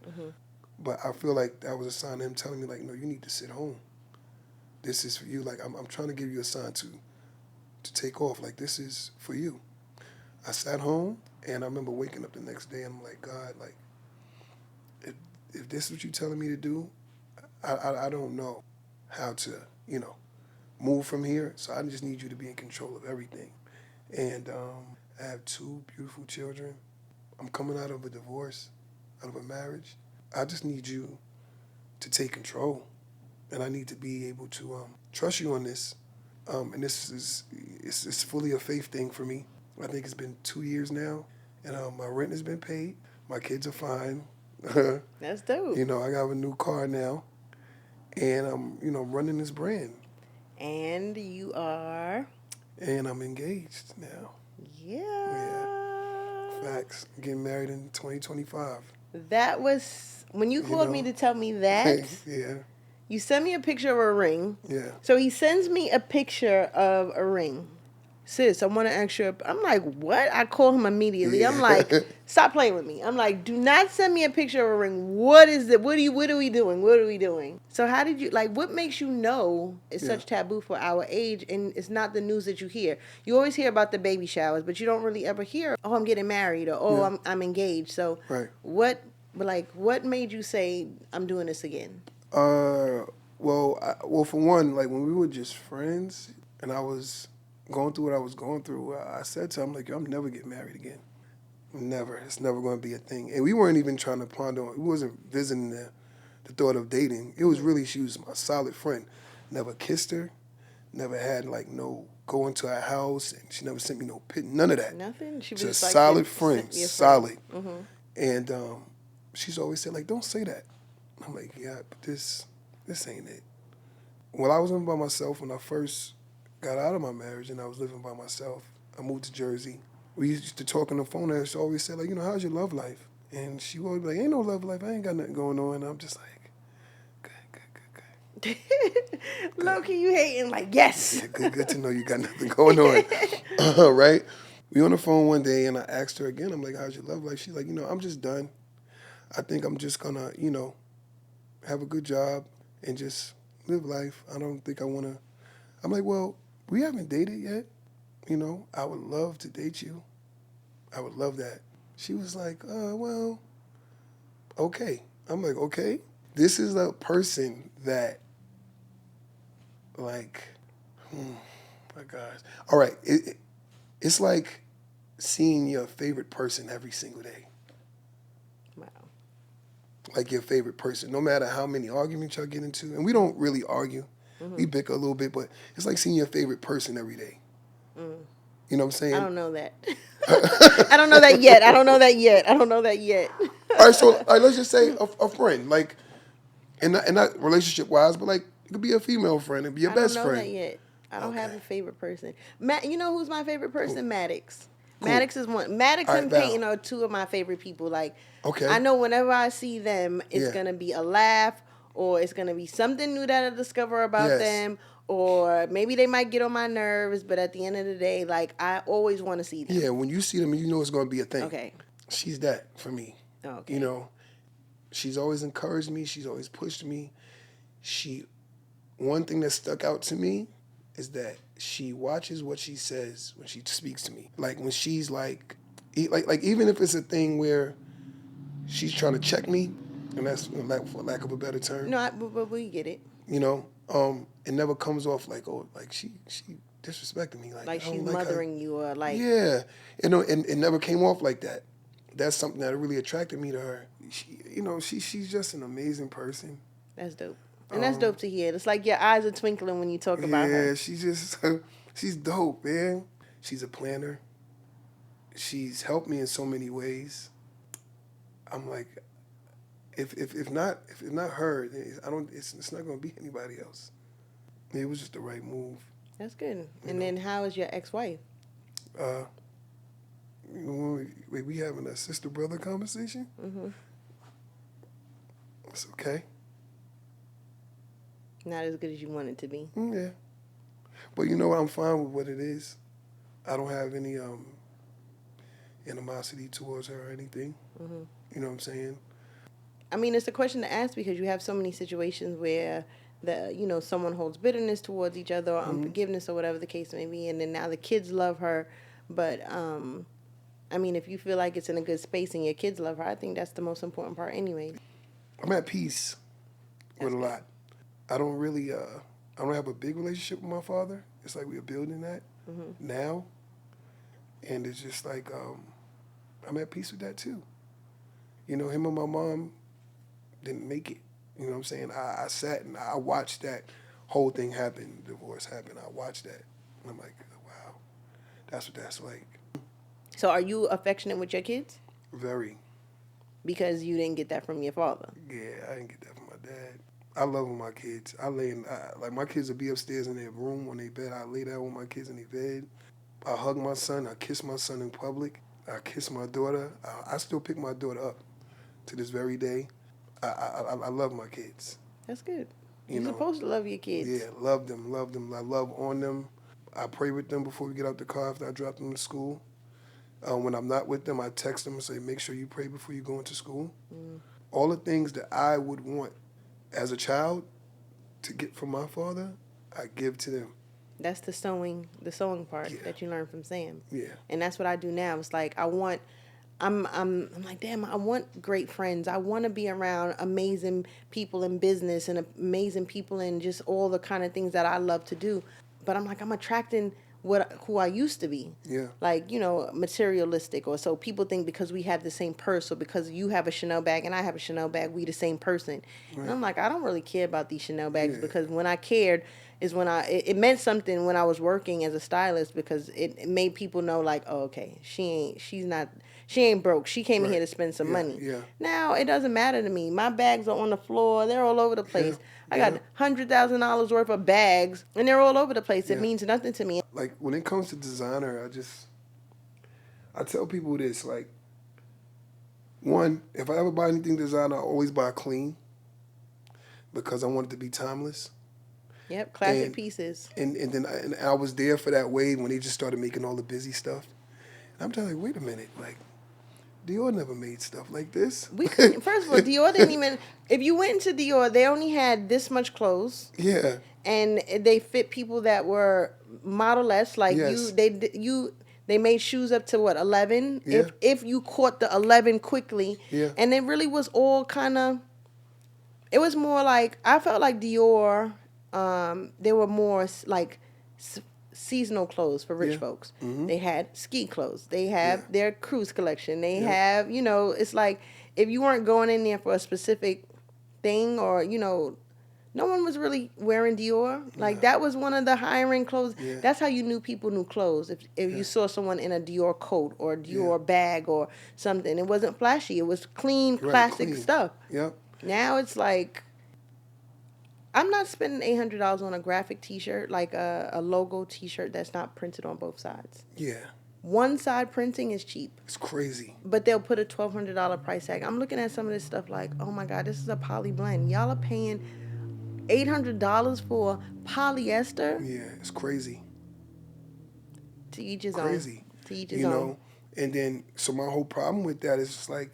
But I feel like that was a sign of him telling me, like, no, you need to sit home. This is for you. Like, I'm trying to give you a sign to take off. Like, this is for you. I sat home, and I remember waking up the next day, and I'm like, God, like, if this is what you're telling me to do, I don't know how to, move from here. So I just need you to be in control of everything. And I have 2 beautiful children. I'm coming out of a divorce, out of a marriage. I just need you to take control. And I need to be able to trust you on this. And it's fully a faith thing for me. I think it's been 2 years now. And my rent has been paid. My kids are fine. That's dope. I got a new car now. And I'm running this brand. And you are? And I'm engaged now. Yeah. Facts. I'm getting married in 2025. That was, when you called me to tell me that, Yeah. you sent me a picture of a ring. Yeah. So he sends me a picture of a ring. Sis, I want to ask you. I'm like, what? I call him immediately. Yeah. I'm like, stop playing with me. I'm like, do not send me a picture of a ring. What is it? What are we doing? What are we doing? So how did you, like, what makes you know it's such taboo for our age and it's not the news that you hear? You always hear about the baby showers, but you don't really ever hear, oh, I'm getting married or, oh, I'm engaged. So Right. what made you say, I'm doing this again? Well, for one, like when we were just friends and I was going through what I was going through, I said to him, like, yo, I'm never getting married again. Never. It's never going to be a thing. And we weren't even trying to ponder on, we wasn't visiting the thought of dating. It was really, she was my solid friend. Never kissed her, never had like no go into her house, and she never sent me no pit, none of that. Nothing? She was just like solid friend, solid. Mm-hmm. And she's always said, like, don't say that. I'm like, yeah, but this ain't it. When I was living by myself, when I first got out of my marriage and I was living by myself, I moved to Jersey. We used to talk on the phone and she always said, like, how's your love life? And she would be like, ain't no love life. I ain't got nothing going on. And I'm just like, good. Low-key, you hating, like, yes. Yeah, good to know you got nothing going on. Right? We on the phone one day and I asked her again, I'm like, how's your love life? She's like, I'm just done. I think I'm just going to, have a good job and just live life. I don't think I want to. I'm like, well, we haven't dated yet. I would love to date you. I would love that. She was like, well, okay. I'm like, okay. This is a person that, like, my gosh. All right. It's like seeing your favorite person every single day. Wow. Like your favorite person, no matter how many arguments y'all get into. And we don't really argue. Mm-hmm. We bicker a little bit, but it's like seeing your favorite person every day. Mm. You know what I'm saying? I don't know that. I don't know that yet. All right, so let's just say a friend, like, and not relationship wise, but like it could be a female friend and be your best friend. I don't know that yet. I don't have a favorite person. You know who's my favorite person? Cool. Maddox. Cool. Maddox is one. Maddox and Peyton are 2 of my favorite people. Like, I know whenever I see them, it's gonna be a laugh, or it's gonna be something new that I discover about them, or maybe they might get on my nerves. But at the end of the day, like, I always want to see them. Yeah, when you see them, you know it's gonna be a thing. Okay. She's that for me. Okay. She's always encouraged me. She's always pushed me. One thing that stuck out to me is that she watches what she says when she speaks to me. Like when she's like even if it's a thing where she's trying to check me, and that's for lack of a better term. No, but we get it. It never comes off like, oh, like she disrespecting me, like she's mothering you, or like, yeah, and it never came off like that. That's something that really attracted me to her. She's just an amazing person. That's dope. And that's dope to hear. It's like your eyes are twinkling when you talk about her. Yeah, she's dope, man. She's a planner. She's helped me in so many ways. I'm like, if not her, then I don't. It's not gonna be anybody else. It was just the right move. That's good. You And know. then how is your ex-wife? Uh, when we having a sister brother conversation. Mm-hmm. It's okay. Not as good as you want it to be. Yeah, but you know what? I'm fine with what it is. I don't have any animosity towards her or anything. Mm-hmm. You know what I'm saying? I mean, it's a question to ask because you have so many situations where someone holds bitterness towards each other or unforgiveness or whatever the case may be, and then now the kids love her, but I mean, if you feel like it's in a good space and your kids love her, I think that's the most important part anyway. I'm at peace with a lot. I don't really, I don't have a big relationship with my father. It's like we're building that now, and it's just like I'm at peace with that too. You know, him and my mom didn't make it. You know what I'm saying? I sat and I watched that whole thing happen, divorce happen. I watched that, and I'm like, wow, that's what that's like. So are you affectionate with your kids? Very. Because you didn't get that from your father. Yeah, I didn't get that from my dad. I love my kids. I lay in, like my kids will be upstairs in their room on their bed. I lay down with my kids in their bed. I hug my son. I kiss my son in public. I kiss my daughter. I still pick my daughter up to this very day. I love my kids. That's good. You You're know, supposed to love your kids. Yeah, love them. I love on them. I pray with them before we get out the car after I drop them to school. When I'm not with them, I text them and say, make sure you pray before you go into school. All the things that I would want as a child to get from my father, I give to them. That's the sewing part that you learn from Sam. Yeah. And that's what I do now. It's like I'm like, damn, I want great friends. I want to be around amazing people in business and amazing people in just all the kind of things that I love to do. But I'm like, I'm attracting who I used to be. Yeah. Like, materialistic, or so people think because we have the same purse or because you have a Chanel bag and I have a Chanel bag, we the same person. Right. And I'm like, I don't really care about these Chanel bags because when I cared is when it meant something when I was working as a stylist because it made people know like, oh, okay, she ain't broke. She came in here to spend some money. Yeah. Now it doesn't matter to me. My bags are on the floor. They're all over the place. I got $100,000 worth of bags, and they're all over the place. It means nothing to me. Like when it comes to designer, I tell people this, like, one, if I ever buy anything designer, I always buy clean because I want it to be timeless. Yep, classic pieces. And then I was there for that wave when they just started making all the busy stuff. And I'm just like, wait a minute, like, Dior never made stuff like this. First of all, Dior didn't even. If you went into Dior, they only had this much clothes. Yeah. And they fit people that were model-less. Like they made shoes up to what 11. Yeah. If you caught the 11 quickly. Yeah. And it really was all kind of. It was more like I felt like Dior. They were more like seasonal clothes for rich folks. Mm-hmm. They had ski clothes. They have their cruise collection. They have, it's like if you weren't going in there for a specific thing or, no one was really wearing Dior. Like that was one of the higher-end clothes. Yeah. That's how you knew people knew clothes. If you saw someone in a Dior coat or a Dior bag or something, it wasn't flashy. It was clean, classic stuff. Yep. Now it's like I'm not spending $800 on a graphic T-shirt, like a logo T-shirt that's not printed on both sides. Yeah. One side printing is cheap. It's crazy. But they'll put a $1,200 price tag. I'm looking at some of this stuff like, oh my God, this is a poly blend. Y'all are paying $800 for polyester? Yeah, it's crazy. To each his crazy. own. To each his own. And then, so my whole problem with that is just like,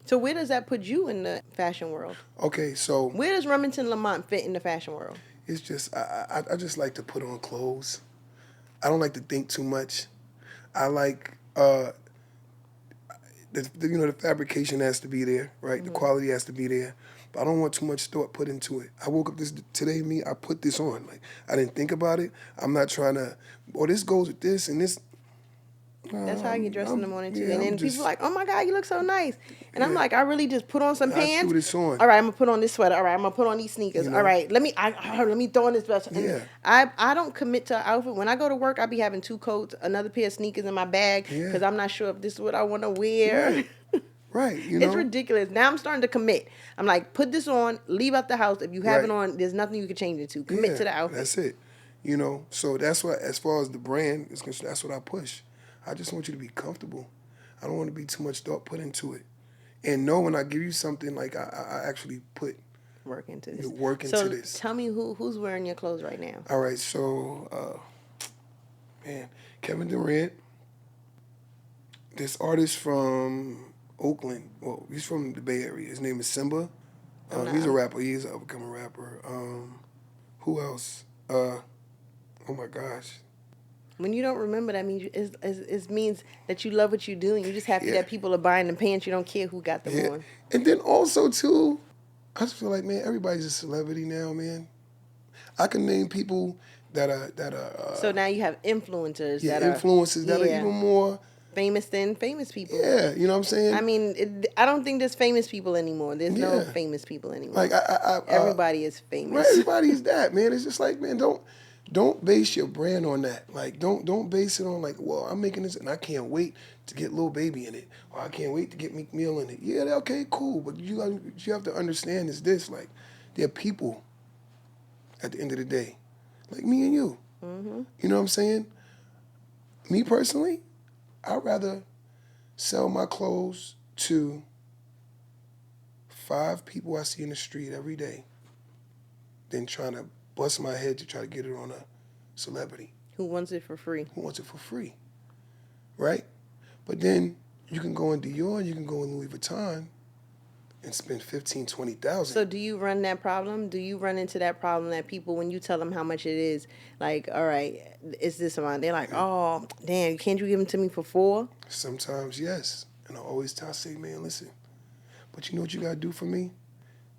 So where does that put you in the fashion world? Okay, so where does Remington Lamont fit in the fashion world? It's just I just like to put on clothes. I don't like to think too much. I like the fabrication has to be there, right? Mm-hmm. The quality has to be there. But I don't want too much thought put into it. I woke up today, I put this on. Like I didn't think about it. I'm not trying to. This goes with this and this. That's how I get dressed in the morning, too. And then people are like, oh, my God, you look so nice. And I'm like, I really just put on some pants. I threw this on. All right, I'm going to put on this sweater. All right, I'm going to put on these sneakers. All right, let me throw on this vest. And I don't commit to an outfit. When I go to work, I be having 2 coats, another pair of sneakers in my bag because I'm not sure if this is what I want to wear. Right, you It's know? ridiculous. Now I'm starting to commit. I'm like, put this on, leave out the house. If you have it Right. on, there's nothing you can change it to. Commit Yeah, to the outfit. that's it. You know, so that's what, as far as the brand is concerned, that's what I push. I just want you to be comfortable. I don't want to be too much thought put into it. And know when I give you something, like I actually put Work into this. work into So this. tell me who's wearing your clothes right now. All right, so, man, Kevin Durant, this artist from Oakland, well, he's from the Bay Area. His name is Simba. He's a rapper. He's an upcoming rapper. Who else? Oh my gosh. When you don't remember, that means it means that you love what you do, and you're just happy Yeah. that people are buying the pants. You don't care who got them Yeah. on. And then also too, I just feel like, man, everybody's a celebrity now, man. I can name people that are So now you have influencers yeah, that are influences that are even more famous than famous people. yeah, you know what I'm saying? I mean, I don't think there's famous people anymore. There's no Yeah. famous people anymore. Like Everybody is right, famous. everybody's that, man. It's just like, man, don't base your brand on that. Like don't base it on like, well, I'm making this and I can't wait to get Lil Baby in it, or I can't wait to get Meek Mill in it. Yeah, okay, cool, but you have to understand is this, like, they're people at the end of the day, like me and you. Mm-hmm. You know what I'm saying? Me personally, I'd rather sell my clothes to 5 people I see in the street every day than trying to bust my head to try to get it on a celebrity Who wants it for free? who wants it for free, right? But then you can go in Dior and you can go in Louis Vuitton and spend 15, 20,000. So do you run that problem? Do you run into that problem that people, when you tell them how much it is, like, all right, it's this amount, they're like, oh, damn, can't you give them to me for 4? Sometimes, yes. And I say, man, listen, but you know what you got to do for me?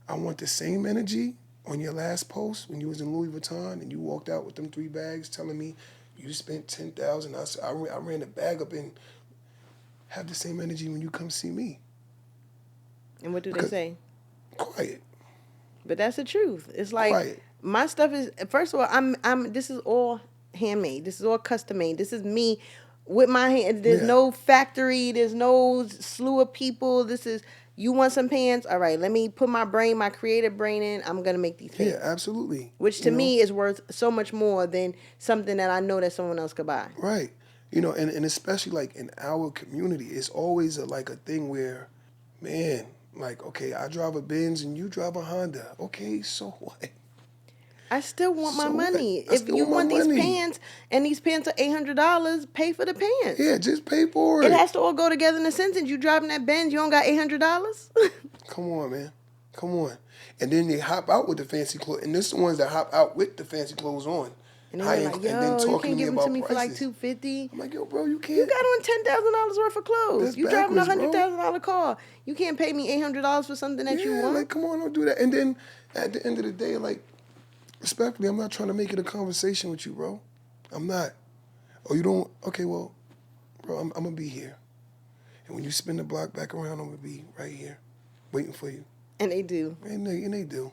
I want the same energy on your last post when you was in Louis Vuitton and you walked out with them 3 bags telling me you spent 10,000. I ran the bag up and have the same energy when you come see me. And what do they say? Quiet. But that's the truth. It's like, Quiet. my stuff is, first of all, I'm this is all handmade. This is all custom made. This is me with my hand. There's Yeah. no factory. There's no slew of people. This is, you want some pants? All right, let me put my creative brain in. I'm going to make these pants. Yeah, absolutely. Which to me is worth so much more than something that I know that someone else could buy. Right. You know, and especially like in our community, it's always like a thing where, man, like, okay, I drive a Benz and you drive a Honda. Okay, so what? I still want my So what? money. I If still you want my want these money. pants and these pants are $800, pay for the pants. Yeah, just pay for it. It has to all go together in a sentence. You driving that Benz, you don't got $800. Come on, man. Come on. And then they hop out with the fancy clothes. And this the ones that hop out with the fancy clothes on. And they're like, yo, you can't give them to me for like $250. I'm like, yo, bro, you can't. You got on $10,000 worth of clothes. That's You driving a backwards, bro. $100,000 car. You can't pay me $800 for something that you want. Like, come on, don't do that. And then at the end of the day, like, respectfully, I'm not trying to make it a conversation with you, bro. I'm not. Oh, you don't? Okay, well, bro, I'm going to be here. And when you spin the block back around, I'm going to be right here waiting for you. And they do. And they do,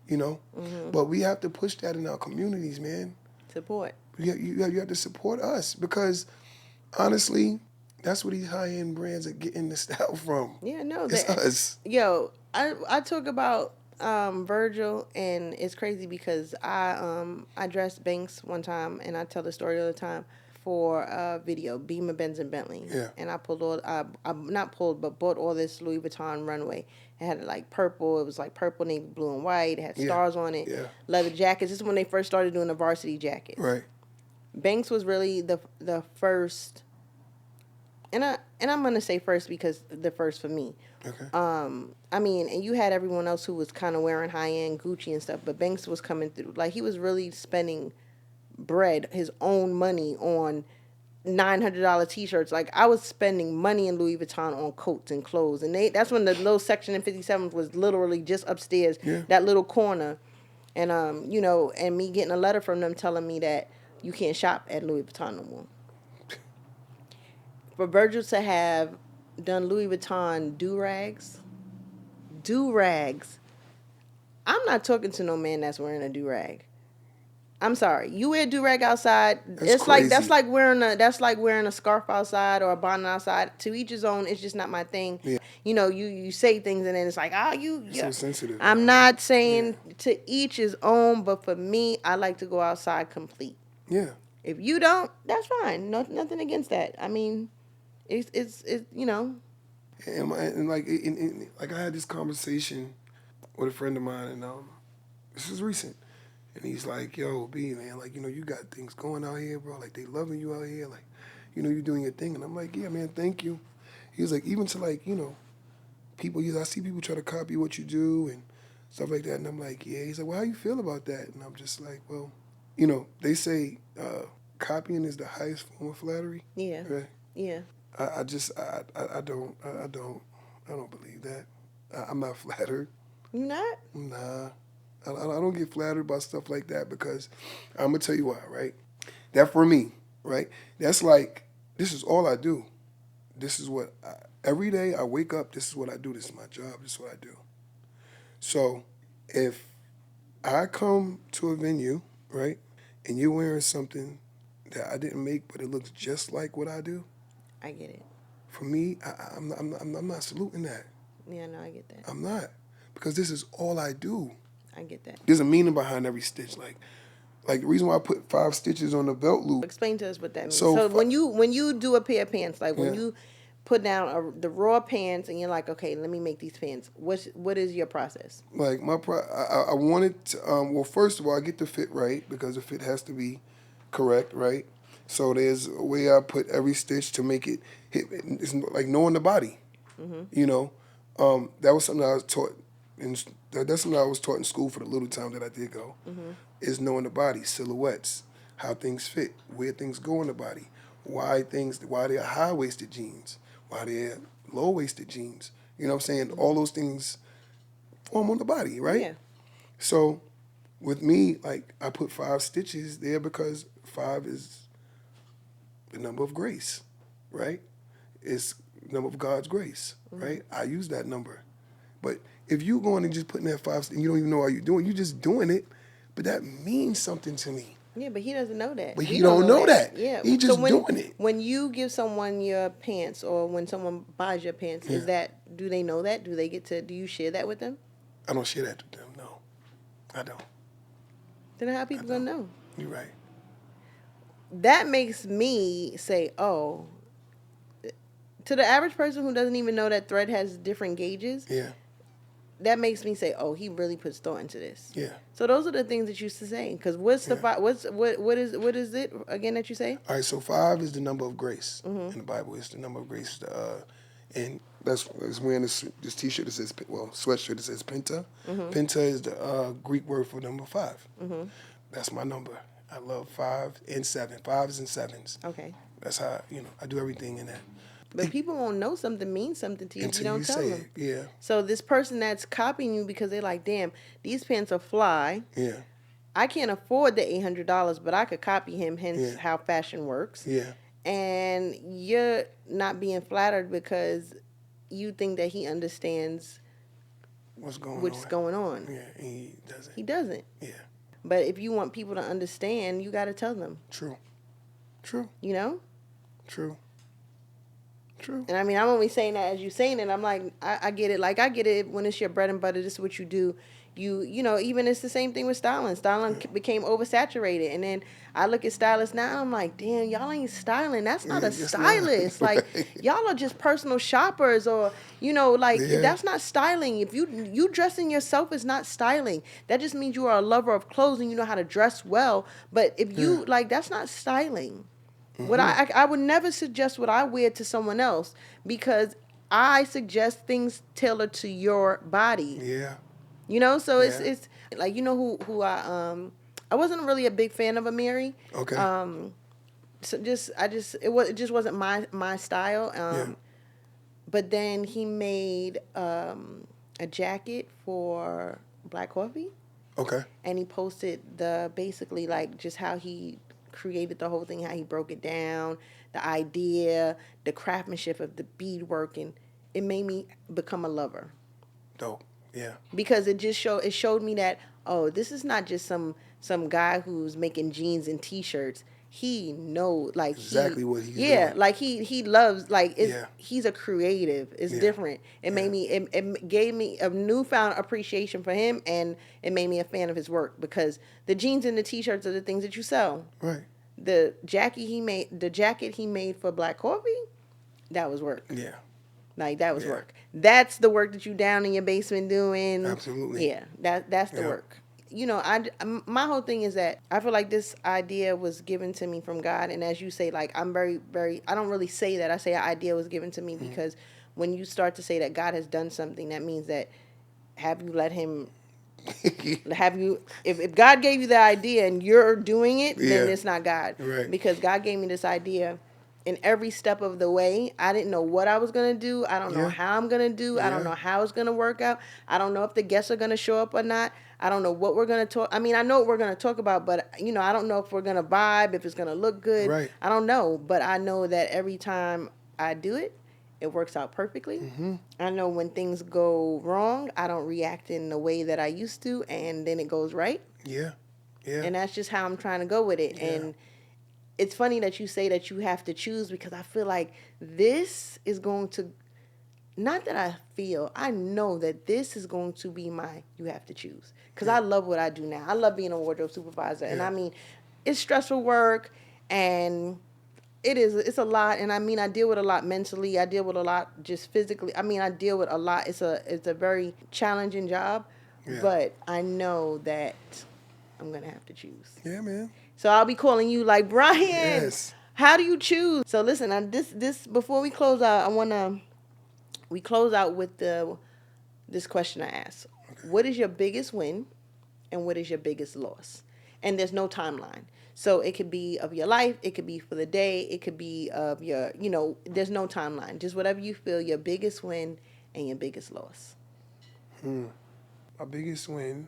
you know? Mm-hmm. But we have to push that in our communities, man. Support. You have to support us because, honestly, that's where these high-end brands are getting the style from. Yeah, no. It's us. Yo, I talk about Virgil, and it's crazy because I dressed Banks one time, and I tell the story all the time, for a video, Beamer, Benz, and Bentley. Yeah. And I bought all this Louis Vuitton runway. It had like purple. It was like purple, navy, blue, and white. It had stars on it. Yeah. Leather jackets. This is when they first started doing the varsity jackets. Right. Banks was really the first, and I'm gonna say first because the first for me. Okay. I mean, and you had everyone else who was kind of wearing high end Gucci and stuff, but Banks was coming through. Like, he was really spending bread, his own money, on $900 t-shirts. Like, I was spending money in Louis Vuitton on coats and clothes, and that's when the little section in 57 was literally just upstairs, that little corner, and you know, and me getting a letter from them telling me that you can't shop at Louis Vuitton no more. For Virgil to have done Louis Vuitton do-rags, I'm not talking to no man that's wearing a do-rag. I'm sorry. You wear do rag outside. That's It's like crazy. that's like wearing a scarf outside or a bonnet outside. To each his own. It's just not my thing. Yeah. You say things and then it's like, oh, It's yeah. so sensitive now, I'm man. not saying to each his own, but for me, I like to go outside complete. Yeah. If you don't, that's fine. No, nothing against that. I mean, it's And like, like I had this conversation with a friend of mine, and this is recent. And he's like, "Yo, B man, like you got things going out here, bro. Like they loving you out here. Like, you're doing your thing." And I'm like, "Yeah, man, thank you." He was like, even to like, people. I see people try to copy what you do and stuff like that. And I'm like, "Yeah." He's like, "Well, how you feel about that?" And I'm just like, "Well, they say copying is the highest form of flattery." yeah, Right? yeah. I just I don't believe that. I'm not flattered. Not Nah, I don't get flattered by stuff like that because I'm gonna tell you why, right? That for me, right? That's like this is all I do. This is what every day I wake up. This is what I do. This is my job. This is what I do. So if I come to a venue, right, and you're wearing something that I didn't make, but it looks just like what I do, I get it. for me, I'm not saluting that. Yeah, no, I get that. I'm not because this is all I do. I get that. There's a meaning behind every stitch. Like the reason why I put 5 stitches on the belt loop. Explain to us what that means. So So when you do a pair of pants, like when Yeah. you put down the raw pants and you're like, okay, let me make these pants. What is your process? Like I wanted to, well, first of all, I get the fit right because the fit has to be correct, right? So there's a way I put every stitch to make it hit. It's like knowing the body, you know. That was something I was taught, that's something I was taught in school for the little time that I did go, is knowing the body, silhouettes, how things fit, where things go in the body, why they're high waisted jeans, why they're low waisted jeans. You know what I'm saying? All those things form on the body, right? Yeah. So with me, like I put 5 stitches there because 5 is the number of grace, right? It's the number of God's grace, right? I use that number. But if you going and just putting that 5 and you don't even know how you're doing, you're just doing it, but that means something to me. Yeah, but he doesn't know that. But We he don't know that. Yeah. He just doing it. When you give someone your pants or when someone buys your pants, do they know that? Do you share that with them? I don't share that with them, no. I don't. Then how people gonna know? You're right. That makes me say, oh, to the average person who doesn't even know that thread has different gauges, Yeah. that makes me say, oh, he really puts thought into this. Yeah. So those are the things that you used to say. Because what is it again that you say? All right, so 5 is the number of grace in the Bible. It's the number of grace. And that's wearing this T-shirt that says, well, sweatshirt that says Penta. Penta is the Greek word for number 5. That's my number. I love 5 and 7. 5s and 7s. Okay. That's how I do everything in that. But people won't know something means something to you if you don't tell them. It. Yeah. So this person that's copying you because they're like, damn, these pants are fly. Yeah. I can't afford the $800, but I could copy him, hence how fashion works. Yeah. And you're not being flattered because you think that he understands what's going on. Yeah, he doesn't. He doesn't. Yeah. But if you want people to understand, you got to tell them. True. You know? True. And I mean, I'm only saying that as you saying it. I'm like, I get it. Like, I get it when it's your bread and butter. This is what you do. You know, even it's the same thing with styling. Styling became oversaturated. And then I look at stylists now, I'm like, damn, y'all ain't styling. That's not a stylist. Not. Like, y'all are just personal shoppers or, that's not styling. If you dressing yourself is not styling. That just means you are a lover of clothes and you know how to dress well. But if you, that's not styling. What I would never suggest what I wear to someone else because I suggest things tailored to your body. Yeah. You know, so it's like, you know who I wasn't really a big fan of Amiri. Okay. So it just wasn't my style. But then he made a jacket for Black Coffee. Okay. And he posted basically like just how he created the whole thing, how he broke it down, the idea, the craftsmanship of the beadwork, and it made me become a lover. Dope. Yeah. Because it showed me that, oh, this is not just some guy who's making jeans and t-shirts. He knows, like, Exactly what he's yeah, doing. like he loves, like, Yeah. he's a creative. It's Yeah. different. It Yeah. made me it gave me a newfound appreciation for him, and it made me a fan of his work, because the jeans and the t-shirts are the things that you sell. Right. The jacket he made for Black Coffee, that was work. Yeah. Like, that was Yeah. work. That's the work that you down in your basement doing. Absolutely. Yeah, that's the Yeah. work. You know, my whole thing is that I feel like this idea was given to me from God, and as you say, like, I'm very, very. I don't really say that. I say an idea was given to me, because when you start to say that God has done something, that means that, have you let Him? Have you? If God gave you the idea and you're doing it, then Yeah. it's not God. Right. Because God gave me this idea. In every step of the way, I didn't know what I was gonna do. I don't know Yeah. how I'm gonna do. I don't Yeah. know how it's gonna work out. I don't know if the guests are gonna show up or not. I don't know what we're gonna talk. I mean, I know what we're gonna talk about, but I don't know if we're gonna vibe, if it's gonna look good. Right. I don't know, but I know that every time I do it, it works out perfectly. Mm-hmm. I know when things go wrong, I don't react in the way that I used to, and then it goes right. Yeah. Yeah. And that's just how I'm trying to go with it. Yeah. And it's funny that you say that you have to choose, because I feel like this is going to, not that I know that this is going to be you have to choose. Because I love what I do now. I love being a wardrobe supervisor. And Yeah. I mean, it's stressful work, and it's a lot. And I mean, I deal with a lot mentally. I deal with a lot just physically. I mean, I deal with a lot. It's a very challenging job. Yeah. But I know that I'm going to have to choose. Yeah, man. So I'll be calling you like, Brian, Yes. how do you choose? So listen, this before we close out, we close out with this question I asked. Okay. What is your biggest win, and what is your biggest loss? And there's no timeline. So it could be of your life, it could be for the day, it could be of your, there's no timeline. Just whatever you feel your biggest win and your biggest loss. My biggest win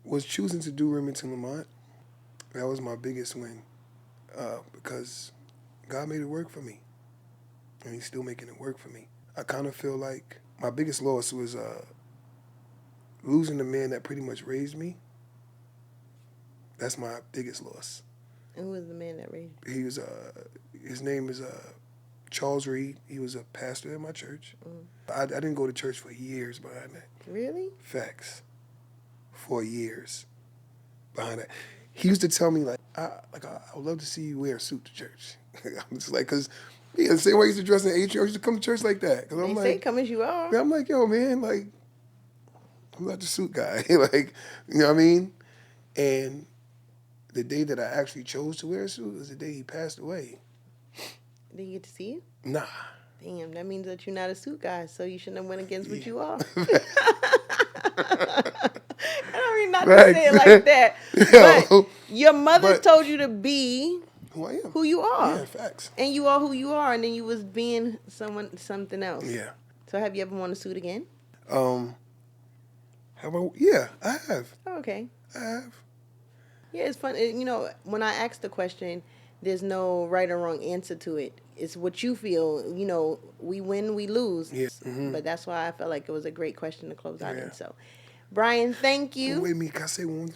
was choosing to do Remington Lamont. That was my biggest win, because God made it work for me, and He's still making it work for me. I kind of feel like my biggest loss was losing the man that pretty much raised me. That's my biggest loss. And who was the man that raised you? He was his name is Charles Reed. He was a pastor at my church. I didn't go to church for years behind that. Really? Facts. For years behind that. He used to tell me, like, I would love to see you wear a suit to church. I'm just like, because the same way I used to dress in Atrium, I used to come to church like that. Cause They I'm say like, come as you are. I'm like, yo, man, like, I'm not the suit guy. Like, you know what I mean? And the day that I actually chose to wear a suit was the day he passed away. Did you get to see it? Nah. Damn, that means that you're not a suit guy, so you shouldn't have went against what you are. I don't mean not to say it like that, but your mother told you to be who I am, who you are. Yeah, facts. And you are who you are, and then you was being something else. Yeah. So have you ever worn a suit again? Yeah, I have. Oh, okay. I have. Yeah, it's fun. When I ask the question, there's no right or wrong answer to it. It's what you feel. We win, we lose. Yeah. Mm-hmm. But that's why I felt like it was a great question to close out Yeah. in. So, Brian, thank you. Wait, can I say one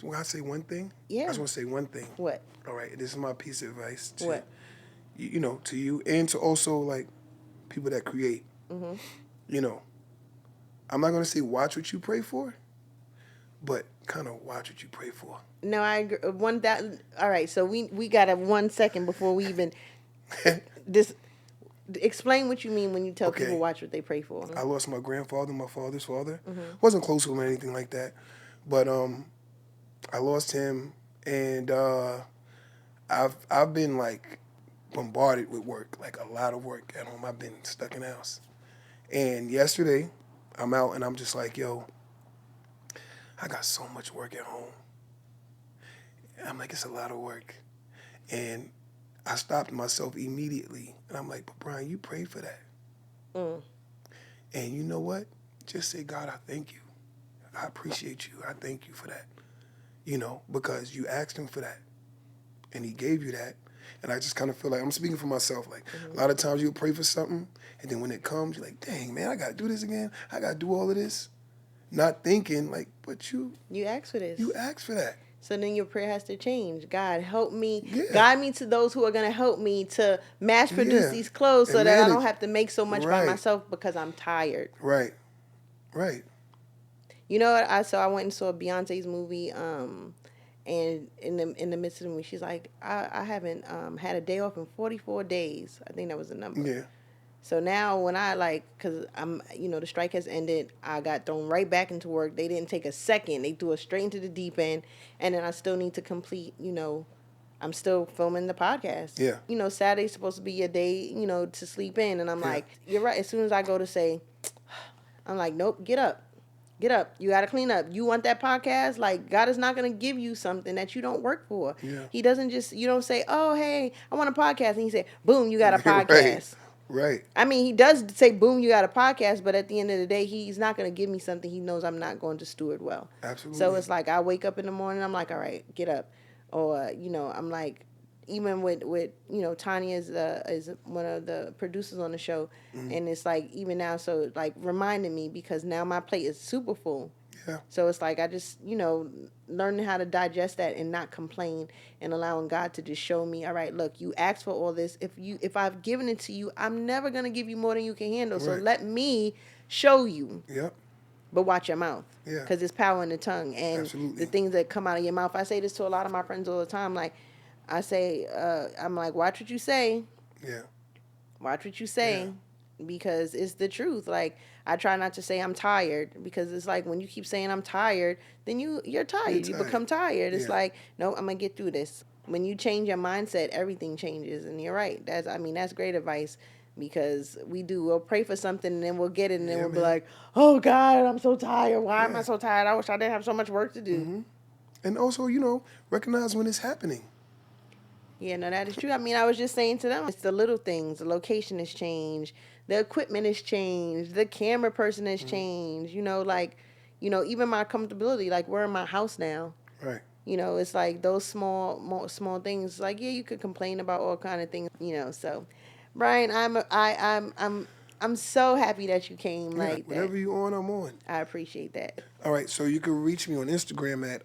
thing? Yeah. I just want to say one thing. What? All right, this is my piece of advice to What? to you and to also like people that create. Mm-hmm. I'm not gonna say watch what you pray for, but kind of watch what you pray for. No, I agree. All right, so we got 1 second before we even explain what you mean when you tell people watch what they pray for. I lost my grandfather, my father's father. Mm-hmm. Wasn't close to him or anything like that, but I lost him, and I've been like bombarded with work, like a lot of work at home. I've been stuck in the house, and yesterday I'm out and I'm just like, yo, I got so much work at home. I'm like, it's a lot of work, and I stopped myself immediately, and I'm like, but Brian, you prayed for that. And you know what? Just say, God, I thank you. I appreciate you. I thank you for that. Because you asked him for that, and he gave you that. And I just kind of feel like, I'm speaking for myself, like a lot of times you'll pray for something, and then when it comes, you're like, dang, man, I got to do this again. I got to do all of this. Not thinking, like, but You asked for this. you asked for that. So then your prayer has to change. God, help me. Yeah. Guide me to those who are going to help me to mass produce Yeah. these clothes so And that I manage. don't have to make so much by Right. myself because I'm tired. Right. Right. You know what? I went and saw Beyonce's movie, and in the midst of the movie, she's like, I haven't had a day off in 44 days. I think that was the number. Yeah. So now when because the strike has ended, I got thrown right back into work. They didn't take a second. They threw us straight into the deep end. And then I still need to complete, I'm still filming the podcast. Yeah. Saturday's supposed to be your day, to sleep in. And I'm like, you're right. As soon as I go to say, I'm like, nope, get up. Get up. You got to clean up. You want that podcast? Like, God is not going to give you something that you don't work for. Yeah. He doesn't you don't say, oh, hey, I want a podcast. And he say, boom, you got a podcast. Right. I mean, he does say, boom, you got a podcast, but at the end of the day, he's not going to give me something he knows I'm not going to steward well. Absolutely. So it's like I wake up in the morning, I'm like, all right, get up. Or, I'm like, even with Tanya is one of the producers on the show, and it's like, even now, so it's like reminding me, because now my plate is super full. Yeah. So it's like I just, learning how to digest that and not complain, and allowing God to just show me, all right, look, you asked for all this. If I've given it to you, I'm never going to give you more than you can handle. So let me show you. Yep. But watch your mouth. Yeah. Because there's power in the tongue. And Absolutely. the things that come out of your mouth. I say this to a lot of my friends all the time. Like, I say, I'm like, watch what you say. Yeah. Watch what you say. Yeah. Because it's the truth. Like, I try not to say I'm tired, because it's like when you keep saying I'm tired, then you're tired. You become tired. It's like, no, I'm going to get through this. When you change your mindset, everything changes. And you're right. That's great advice, because we'll pray for something and then we'll get it and then we'll be like, oh God, I'm so tired. Why am I so tired? I wish I didn't have so much work to do. Mm-hmm. And also, recognize when it's happening. Yeah, no, that is true. I mean, I was just saying to them, it's the little things. The location has changed. The equipment has changed. The camera person has changed. Even my comfortability. Like, we're in my house now. Right. It's like those small things. Like, yeah, you could complain about all kind of things. So, Brian, I'm so happy that you came. Yeah, like whatever that. you on, I'm on. I appreciate that. All right, so you can reach me on Instagram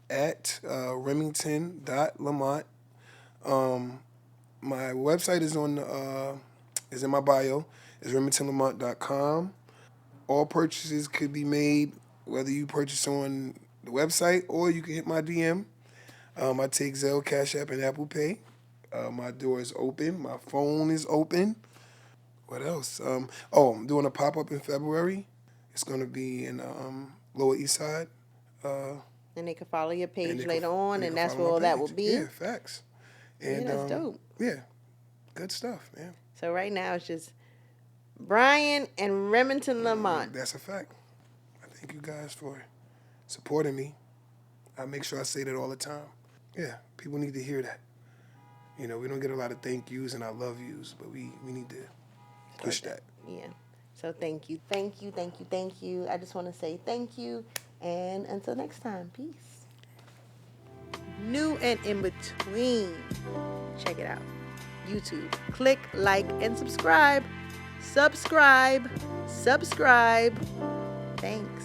at remington.lamont. My website is in my bio. It's remingtonlamont.com. All purchases could be made, whether you purchase on the website or you can hit my DM. I take Zelle, Cash App, and Apple Pay. My door is open. My phone is open. What else? I'm doing a pop-up in February. It's going to be in Lower East Side. And they can follow your page later on, and that's where all that will be. Yeah, facts. And, that's dope. Yeah, good stuff, man. So right now it's just Brian and Remington Lamont. That's a fact. I thank you guys for supporting me. I make sure I say that all the time. Yeah, people need to hear that. We don't get a lot of thank yous and I love yous, but we need to push that. Yeah. So thank you. I just want to say thank you. And until next time, peace. New and in between. Check it out. YouTube. Click, like, and subscribe. Subscribe. Thanks.